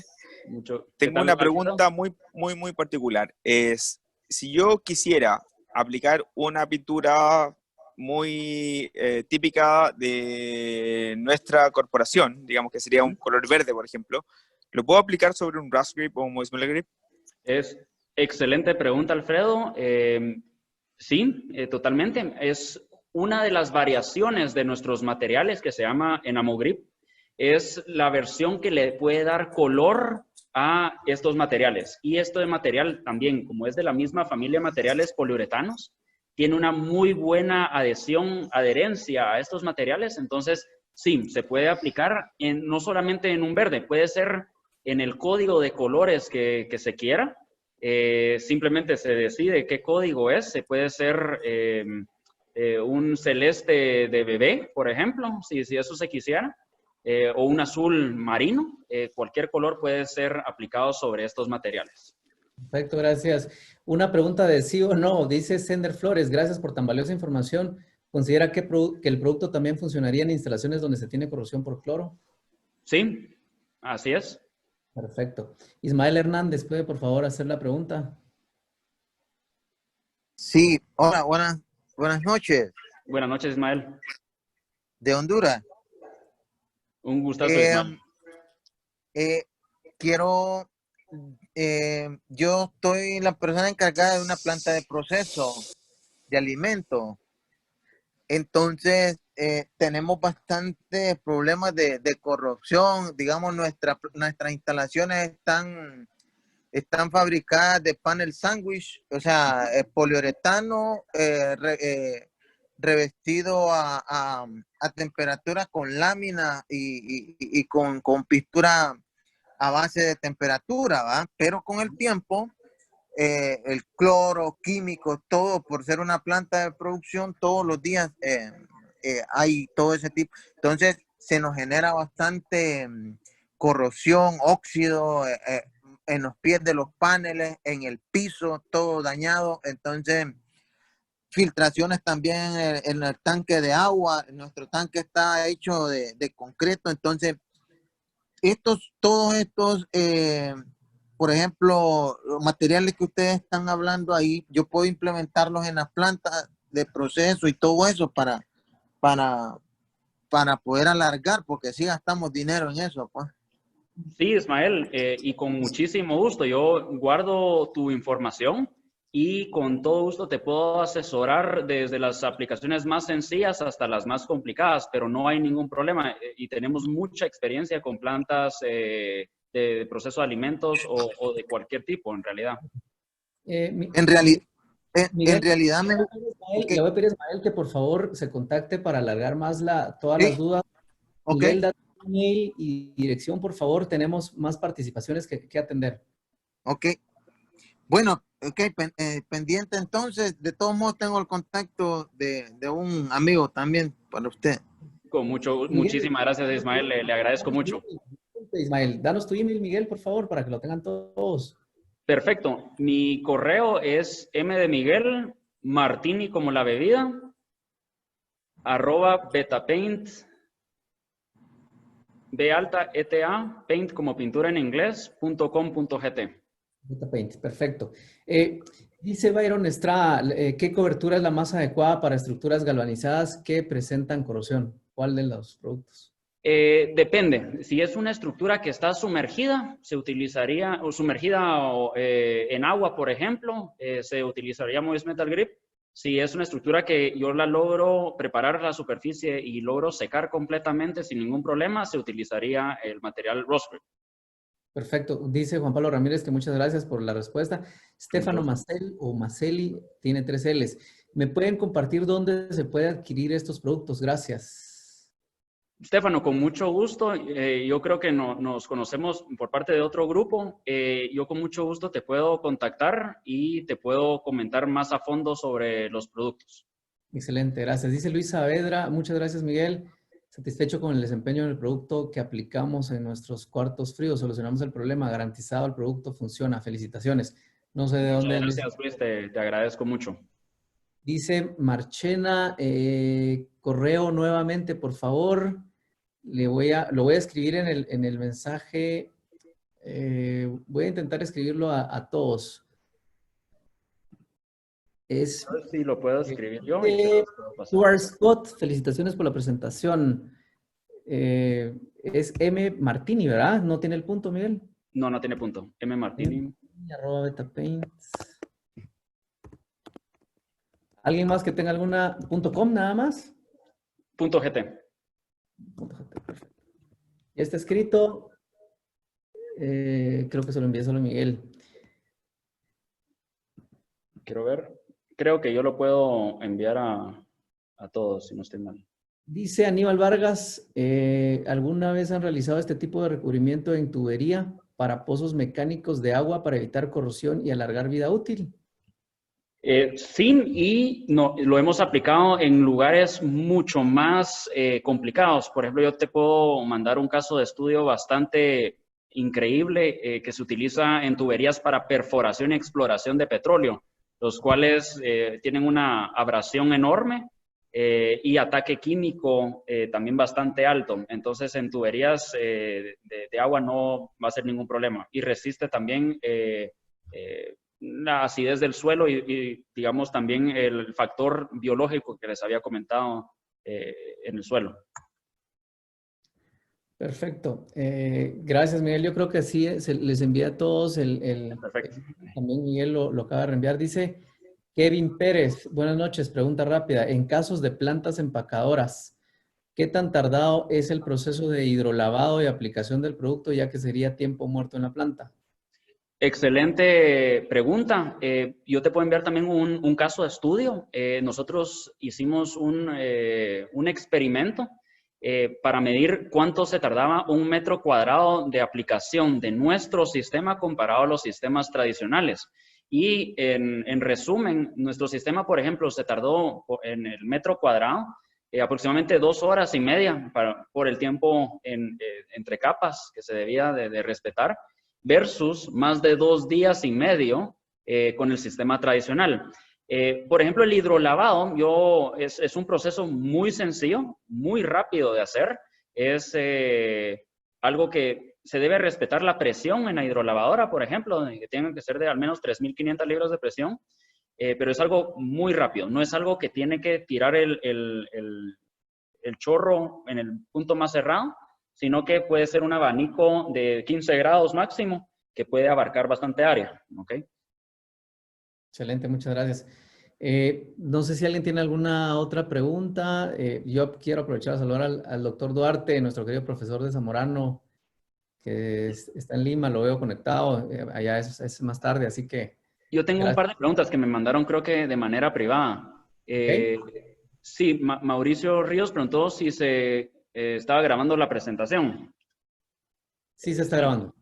Tengo una Alfredo? pregunta muy particular. Si yo quisiera aplicar una pintura muy típica de nuestra corporación, digamos que sería un color verde, por ejemplo, ¿lo puedo aplicar sobre un Rust Grip o un Moist Grip? Es excelente pregunta, Alfredo. Sí, totalmente. Es una de las variaciones de nuestros materiales que se llama Enamogrip. Es la versión que le puede dar color a estos materiales. Y esto de material también, como es de la misma familia de materiales poliuretanos, tiene una muy buena adherencia a estos materiales. Entonces, sí, se puede aplicar no solamente en un verde, puede ser en el código de colores que se quiera. Simplemente se decide qué código es. Se puede ser un celeste de bebé, por ejemplo, si eso se quisiera. O un azul marino, cualquier color puede ser aplicado sobre estos materiales. Perfecto, gracias. Una pregunta de sí o no, dice Sender Flores, gracias por tan valiosa información. ¿Considera que el producto también funcionaría en instalaciones donde se tiene corrosión por cloro? Sí, así es. Perfecto. Ismael Hernández, ¿puede por favor hacer la pregunta? Sí, hola, buenas Buenas noches. Buenas noches, Ismael. De Honduras. Un gustazo, Ismael. Yo estoy la persona encargada de una planta de proceso de alimentos. Entonces, tenemos bastantes problemas de corrupción. Digamos, nuestras instalaciones están fabricadas de panel sándwich, o sea, poliuretano revestido a temperatura con lámina y con pintura a base de temperatura, ¿va? Pero con el tiempo, el cloro, químicos, todo, por ser una planta de producción, todos los días hay todo ese tipo. Entonces, se nos genera bastante corrosión, óxido, en los pies de los paneles, en el piso, todo dañado. Entonces, filtraciones también en el tanque de agua. Nuestro tanque está hecho de concreto. Entonces, todos estos, por ejemplo, los materiales que ustedes están hablando ahí, yo puedo implementarlos en las plantas de proceso y todo eso para poder alargar, porque sí gastamos dinero en eso, pues. Sí, Ismael, y con muchísimo gusto. Yo guardo tu información y con todo gusto te puedo asesorar desde las aplicaciones más sencillas hasta las más complicadas, pero no hay ningún problema y tenemos mucha experiencia con plantas de proceso de alimentos o de cualquier tipo, en realidad. En realidad, Miguel, le voy a pedir a Ismael que por favor se contacte para alargar más todas las dudas. Okay. Miguel, da tu email y dirección, por favor. Tenemos más participaciones que atender. Ok. Bueno, pendiente entonces. De todos modos, tengo el contacto de un amigo también para usted. Con muchísimas gracias, Ismael. Le agradezco mucho. Ismael, danos tu email, Miguel, por favor, para que lo tengan todos. Perfecto. Mi correo es M de Miguel, Martini como la bebida, @betapaint, B-alta-E-T-A, paint como pintura en inglés, .com.gt. Betapaint, perfecto. Dice Byron Estrada, ¿qué cobertura es la más adecuada para estructuras galvanizadas que presentan corrosión? ¿Cuál de los productos? Depende. Si es una estructura que está sumergida, se utilizaría, o sumergida en agua, por ejemplo, se utilizaría Moist Metal Grip. Si es una estructura que yo la logro preparar la superficie y logro secar completamente sin ningún problema, se utilizaría el material Rust Grip. Perfecto. Dice Juan Pablo Ramírez que muchas gracias por la respuesta. Stefano Macel o Maceli tiene 3 L's. ¿Me pueden compartir dónde se puede adquirir estos productos? Gracias. Stefano, con mucho gusto. Yo creo que nos conocemos por parte de otro grupo. Yo con mucho gusto te puedo contactar y te puedo comentar más a fondo sobre los productos. Excelente, gracias. Dice Luis Saavedra, muchas gracias, Miguel. Satisfecho con el desempeño del producto que aplicamos en nuestros cuartos fríos. Solucionamos el problema, garantizado el producto funciona. Felicitaciones. No sé de dónde. Muchas gracias, Luis, te agradezco mucho. Dice Marchena, correo nuevamente, por favor. Lo voy a escribir en el mensaje. Voy a intentar escribirlo a todos. A ver si lo puedo escribir yo. Stuart Scott, felicitaciones por la presentación. Es M. Martini, ¿verdad? ¿No tiene el punto, Miguel? No tiene punto. M. Martini. @betapaint. ¿Alguien más que tenga alguna .com nada más? .gt. Perfecto. Ya está escrito. Creo que se lo envié solo a Miguel. Quiero ver. Creo que yo lo puedo enviar a todos, si no estoy mal. Dice Aníbal Vargas, ¿alguna vez han realizado este tipo de recubrimiento en tubería para pozos mecánicos de agua para evitar corrosión y alargar vida útil? Sí, y no, lo hemos aplicado en lugares mucho más complicados. Por ejemplo, yo te puedo mandar un caso de estudio bastante increíble que se utiliza en tuberías para perforación y exploración de petróleo, los cuales tienen una abrasión enorme y ataque químico también bastante alto. Entonces, en tuberías de agua no va a ser ningún problema. Y resiste también la acidez del suelo y digamos, también el factor biológico que les había comentado en el suelo. Perfecto. Gracias, Miguel. Yo creo que sí, les envía a todos Perfecto. también Miguel lo acaba de reenviar. Dice Kevin Pérez, buenas noches, pregunta rápida. En casos de plantas empacadoras, ¿qué tan tardado es el proceso de hidrolavado y aplicación del producto, ya que sería tiempo muerto en la planta? Excelente pregunta. Yo te puedo enviar también un caso de estudio. Nosotros hicimos un experimento para medir cuánto se tardaba 1 metro cuadrado de aplicación de nuestro sistema comparado a los sistemas tradicionales. Y en resumen, nuestro sistema, por ejemplo, se tardó en el metro cuadrado aproximadamente 2 horas y media por el tiempo entre capas que se debía de respetar, versus más de 2 días y medio con el sistema tradicional. Por ejemplo, el hidrolavado es un proceso muy sencillo, muy rápido de hacer. Es algo que se debe respetar la presión en la hidrolavadora, por ejemplo, que tienen que ser de al menos 3.500 libras de presión, pero es algo muy rápido. No es algo que tiene que tirar el chorro en el punto más cerrado, sino que puede ser un abanico de 15 grados máximo que puede abarcar bastante área. ¿Okay? Excelente, muchas gracias. No sé si alguien tiene alguna otra pregunta. Yo quiero aprovechar a saludar al doctor Duarte, nuestro querido profesor de Zamorano, que está en Lima, lo veo conectado. Allá es más tarde, así que... Yo tengo un par de preguntas que me mandaron, creo que de manera privada. Sí, Mauricio Ríos preguntó si se estaba grabando la presentación. Sí, se está grabando.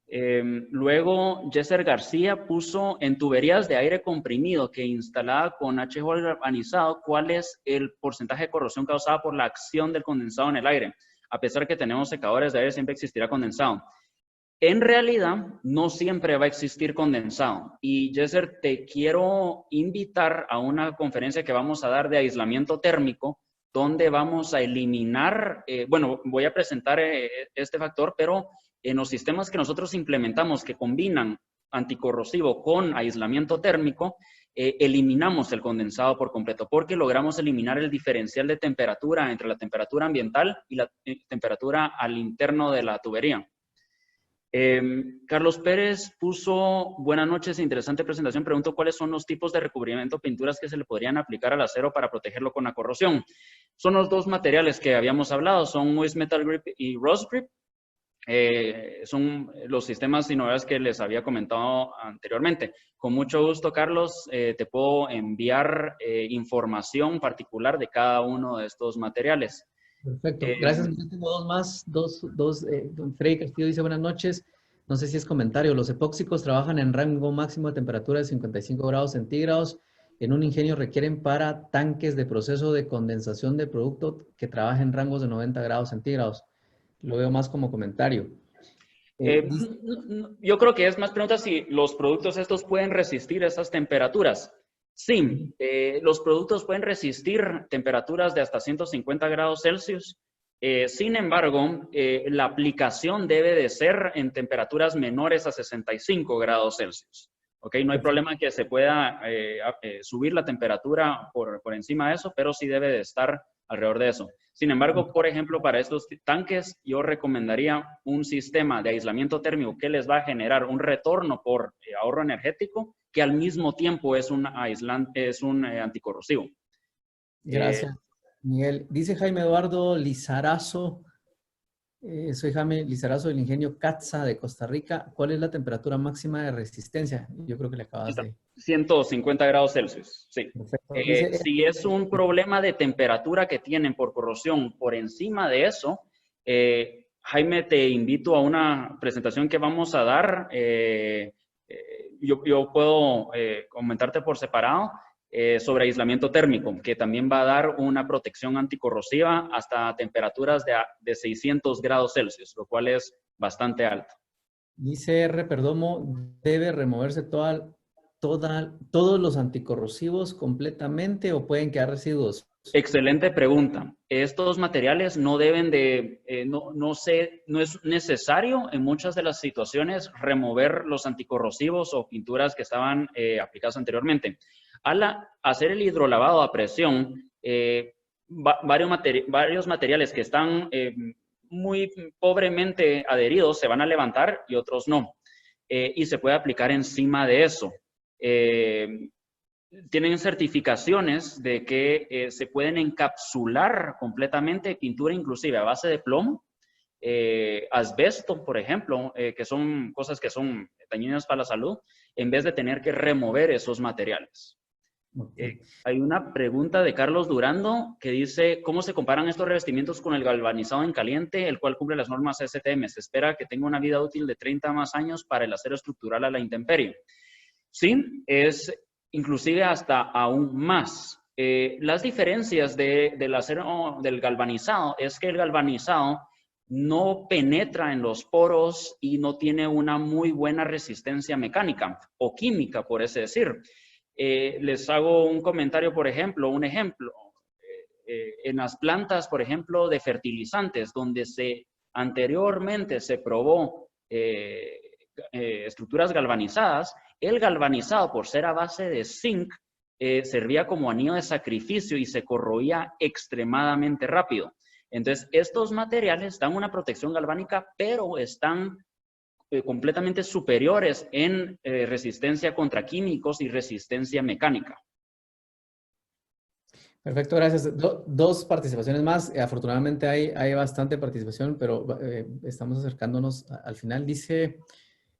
Luego, Jesser García puso en tuberías de aire comprimido que instalada con HJ galvanizado, ¿cuál es el porcentaje de corrosión causada por la acción del condensado en el aire? A pesar que tenemos secadores de aire, siempre existirá condensado. En realidad, no siempre va a existir condensado. Y Jesser, te quiero invitar a una conferencia que vamos a dar de aislamiento térmico, donde vamos a eliminar, bueno, voy a presentar este factor, pero en los sistemas que nosotros implementamos que combinan anticorrosivo con aislamiento térmico, eliminamos el condensado por completo, porque logramos eliminar el diferencial de temperatura entre la temperatura ambiental y la temperatura al interno de la tubería. Carlos Pérez puso, buenas noches, interesante presentación. Pregunto cuáles son los tipos de recubrimiento, pinturas que se le podrían aplicar al acero para protegerlo con la corrosión. Son los dos materiales que habíamos hablado, son Moist Metal Grip y Rust Grip. Son los sistemas innovadores que les había comentado anteriormente. Con mucho gusto, Carlos, te puedo enviar información particular de cada uno de estos materiales. Perfecto, gracias. Yo tengo dos más, don Freddy Castillo dice buenas noches, no sé si es comentario, los epóxicos trabajan en rango máximo de temperatura de 55 grados centígrados, en un ingenio requieren para tanques de proceso de condensación de producto que trabajen en rangos de 90 grados centígrados, lo veo más como comentario. Yo creo que es más pregunta si los productos estos pueden resistir esas temperaturas. Sí, los productos pueden resistir temperaturas de hasta 150 grados Celsius. Sin embargo, la aplicación debe de ser en temperaturas menores a 65 grados Celsius. ¿Okay? No hay problema que se pueda subir la temperatura por encima de eso, pero sí debe de estar alrededor de eso. Sin embargo, por ejemplo, para estos tanques, yo recomendaría un sistema de aislamiento térmico que les va a generar un retorno por ahorro energético, que al mismo tiempo es un anticorrosivo. Gracias, Miguel. Dice Jaime Eduardo Lizarazo, soy Jaime Lizarazo del ingenio CATSA de Costa Rica. ¿Cuál es la temperatura máxima de resistencia? Yo creo que le acabas de... 150 grados Celsius, sí. Si es un problema de temperatura que tienen por corrosión por encima de eso, Jaime, te invito a una presentación que vamos a dar. Yo puedo comentarte por separado sobre aislamiento térmico, que también va a dar una protección anticorrosiva hasta temperaturas de 600 grados Celsius, lo cual es bastante alto. Dice R. Perdomo, debe removerse todos los anticorrosivos completamente o pueden quedar residuos. Excelente pregunta. Estos materiales no deben de, no es necesario en muchas de las situaciones remover los anticorrosivos o pinturas que estaban aplicadas anteriormente. Al hacer el hidrolavado a presión, varios materiales que están muy pobremente adheridos se van a levantar y otros no. Y se puede aplicar encima de eso. Tienen certificaciones de que se pueden encapsular completamente pintura inclusive a base de plomo, asbesto, por ejemplo, que son cosas que son dañinas para la salud, en vez de tener que remover esos materiales. Hay una pregunta de Carlos Durando que dice, ¿cómo se comparan estos revestimientos con el galvanizado en caliente, el cual cumple las normas STM? Se espera que tenga una vida útil de 30 más años para el acero estructural a la intemperie. Sí, es inclusive hasta aún más. Las diferencias del acero del galvanizado es que el galvanizado no penetra en los poros y no tiene una muy buena resistencia mecánica o química, por así decir. Les hago un comentario, por ejemplo, en las plantas, por ejemplo, de fertilizantes, donde anteriormente se probó estructuras galvanizadas, el galvanizado, por ser a base de zinc, servía como anillo de sacrificio y se corroía extremadamente rápido. Entonces, estos materiales dan una protección galvánica, pero están completamente superiores en resistencia contra químicos y resistencia mecánica. Perfecto, gracias. Dos participaciones más. Afortunadamente hay bastante participación, pero estamos acercándonos al final. Dice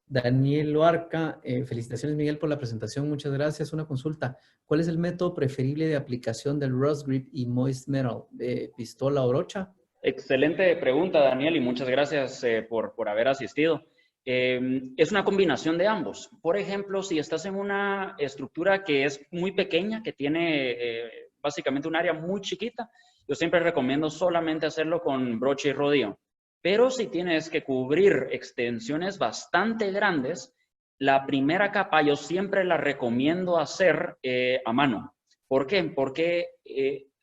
Daniel Loarca, felicitaciones Miguel por la presentación, muchas gracias. Una consulta, ¿cuál es el método preferible de aplicación del Rust Grip y Moist Metal? ¿De pistola o brocha? Excelente pregunta, Daniel, y muchas gracias por haber asistido. Es una combinación de ambos. Por ejemplo, si estás en una estructura que es muy pequeña, que tiene básicamente un área muy chiquita, yo siempre recomiendo solamente hacerlo con brocha y rodillo. Pero si tienes que cubrir extensiones bastante grandes, la primera capa yo siempre la recomiendo hacer a mano. ¿Por qué? Porque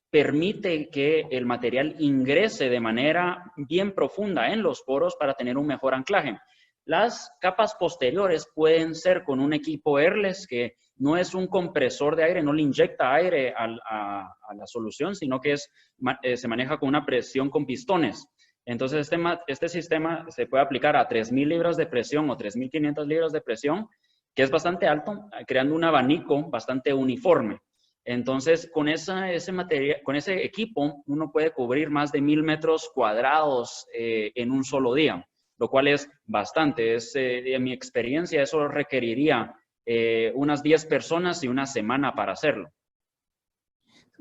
permite que el material ingrese de manera bien profunda en los poros para tener un mejor anclaje. Las capas posteriores pueden ser con un equipo airless que no es un compresor de aire, no le inyecta aire a la solución, sino que se maneja con una presión con pistones. Entonces, este sistema se puede aplicar a 3.000 libras de presión o 3.500 libras de presión, que es bastante alto, creando un abanico bastante uniforme. Entonces, con ese equipo, uno puede cubrir más de 1.000 metros cuadrados en un solo día, lo cual es bastante. En mi experiencia, eso requeriría unas 10 personas y una semana para hacerlo.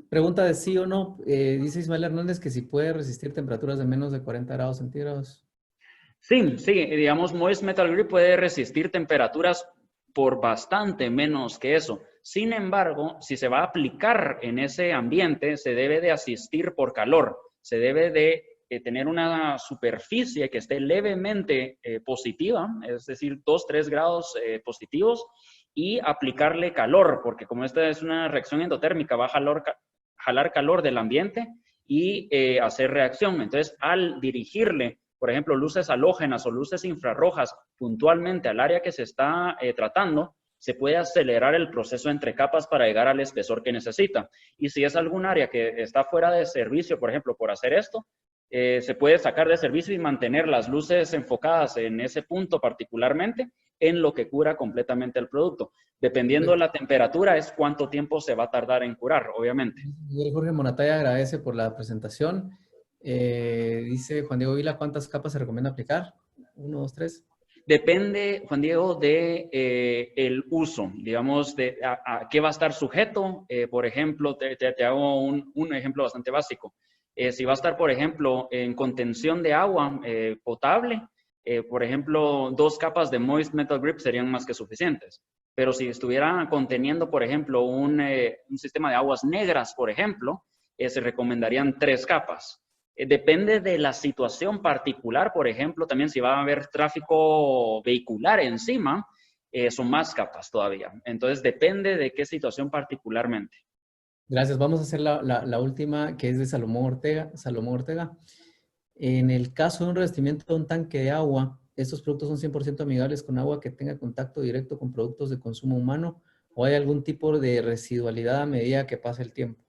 Pregunta de sí o no. Dice Ismael Hernández que si puede resistir temperaturas de menos de 40 grados centígrados. Sí, digamos, Moist Metal Grip puede resistir temperaturas por bastante menos que eso. Sin embargo, si se va a aplicar en ese ambiente, se debe de asistir por calor. Se debe de tener una superficie que esté levemente positiva, es decir, 2-3 grados positivos, y aplicarle calor, porque como esta es una reacción endotérmica, va a jalar calor del ambiente y hacer reacción. Entonces, al dirigirle, por ejemplo, luces halógenas o luces infrarrojas puntualmente al área que se está tratando, se puede acelerar el proceso entre capas para llegar al espesor que necesita. Y si es algún área que está fuera de servicio, por ejemplo, por hacer esto, se puede sacar de servicio y mantener las luces enfocadas en ese punto particularmente, en lo que cura completamente el producto. Dependiendo de la temperatura, es cuánto tiempo se va a tardar en curar, obviamente. Jorge Monataya agradece por la presentación. Dice Juan Diego Vila, ¿cuántas capas se recomienda aplicar? 1, 2, 3. Depende, Juan Diego, de el uso, digamos, de a qué va a estar sujeto. Por ejemplo, te hago un ejemplo bastante básico. Si va a estar, por ejemplo, en contención de agua potable, por ejemplo, 2 capas de Moist Metal Grip serían más que suficientes. Pero si estuviera conteniendo, por ejemplo, un sistema de aguas negras, por ejemplo, se recomendarían 3 capas. Depende de la situación particular, por ejemplo, también si va a haber tráfico vehicular encima, son más capas todavía. Entonces, depende de qué situación particularmente. Gracias. Vamos a hacer la última, que es de Salomón Ortega. Salomón Ortega. En el caso de un revestimiento de un tanque de agua, ¿estos productos son 100% amigables con agua que tenga contacto directo con productos de consumo humano? ¿O hay algún tipo de residualidad a medida que pasa el tiempo?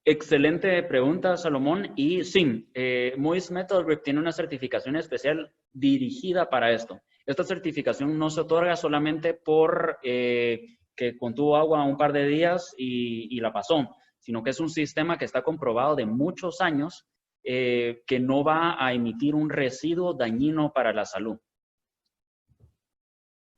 Excelente pregunta, Salomón. Y sí, Moist Metal Grip tiene una certificación especial dirigida para esto. Esta certificación no se otorga solamente por que contuvo agua un par de días y la pasó, sino que es un sistema que está comprobado de muchos años que no va a emitir un residuo dañino para la salud.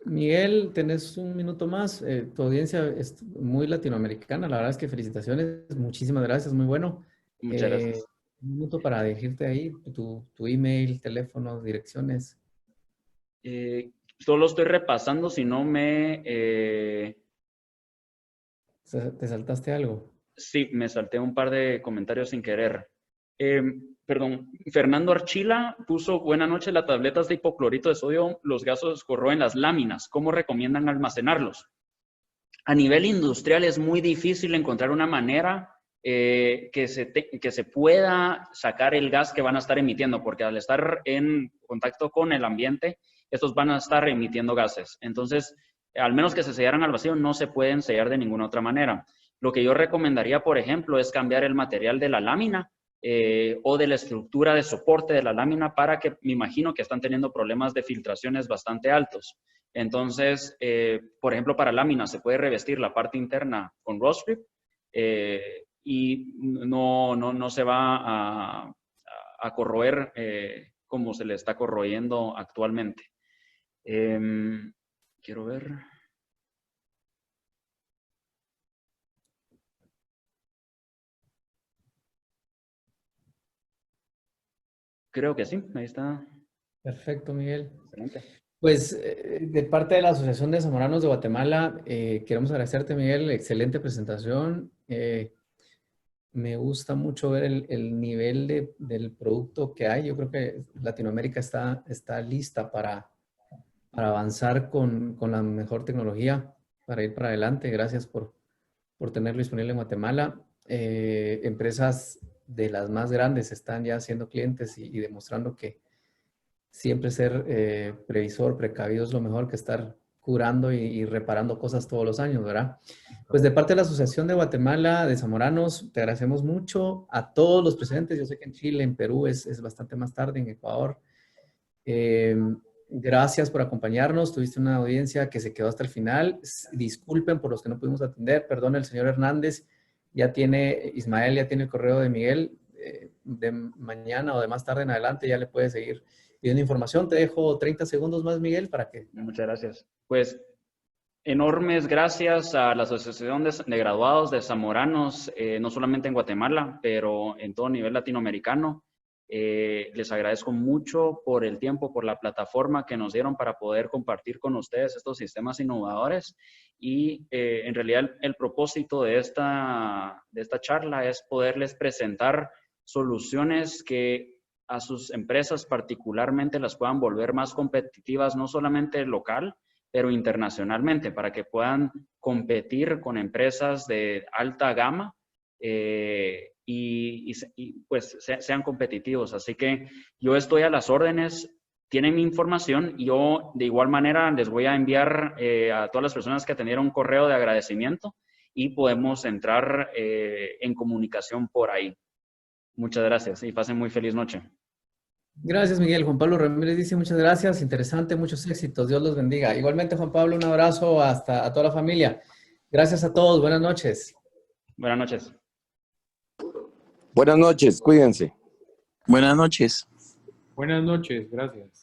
Miguel, tenés un minuto más. Tu audiencia es muy latinoamericana. La verdad es que felicitaciones. Muchísimas gracias. Muy bueno. Muchas gracias. Un minuto para dirigirte ahí, tu email, teléfono, direcciones. Solo estoy repasando, si no me... ¿Te saltaste algo? Sí, me salté un par de comentarios sin querer. Perdón, Fernando Archila puso, buenas noches, las tabletas de hipoclorito de sodio, los gases corroen las láminas. ¿Cómo recomiendan almacenarlos? A nivel industrial es muy difícil encontrar una manera que se pueda sacar el gas que van a estar emitiendo, porque al estar en contacto con el ambiente, estos van a estar emitiendo gases. Entonces, al menos que se sellaran al vacío, no se pueden sellar de ninguna otra manera. Lo que yo recomendaría, por ejemplo, es cambiar el material de la lámina o de la estructura de soporte de la lámina para que, me imagino que están teniendo problemas de filtraciones bastante altos. Entonces, por ejemplo, para láminas se puede revestir la parte interna con Rust Grip y no se va a corroer como se le está corroyendo actualmente. Quiero ver. Creo que sí, ahí está. Perfecto, Miguel. Excelente. Pues de parte de la Asociación de Zamoranos de Guatemala, queremos agradecerte, Miguel, excelente presentación. Me gusta mucho ver el nivel del producto que hay. Yo creo que Latinoamérica está lista para avanzar con la mejor tecnología, para ir para adelante. Gracias por tenerlo disponible en Guatemala. Empresas de las más grandes están ya siendo clientes y demostrando que siempre ser previsor, precavido es lo mejor que estar curando y reparando cosas todos los años, ¿verdad? Pues de parte de la Asociación de Guatemala de Zamoranos, te agradecemos mucho a todos los presentes. Yo sé que en Chile, en Perú es bastante más tarde, en Ecuador. Gracias por acompañarnos. Tuviste una audiencia que se quedó hasta el final. Disculpen por los que no pudimos atender. Perdón, el señor Hernández Ismael ya tiene el correo de Miguel. De mañana o de más tarde en adelante ya le puede seguir pidiendo información. Te dejo 30 segundos más, Miguel, para que... Muchas gracias. Pues enormes gracias a la Asociación de Graduados de Zamoranos, no solamente en Guatemala, pero en todo nivel latinoamericano. Les agradezco mucho por el tiempo, por la plataforma que nos dieron para poder compartir con ustedes estos sistemas innovadores. Y en realidad el propósito de esta charla es poderles presentar soluciones que a sus empresas particularmente las puedan volver más competitivas, no solamente local, pero internacionalmente, para que puedan competir con empresas de alta gama y pues sean competitivos. Así que yo estoy a las órdenes, tienen mi información y yo de igual manera les voy a enviar a todas las personas que atendieron un correo de agradecimiento y podemos entrar en comunicación por ahí. Muchas gracias y pasen muy feliz noche. Gracias, Miguel. Juan Pablo Ramírez dice muchas gracias, interesante, muchos éxitos, Dios los bendiga. Igualmente, Juan Pablo, un abrazo a toda la familia. Gracias a todos, buenas noches. Buenas noches. Buenas noches, cuídense. Buenas noches. Buenas noches, gracias.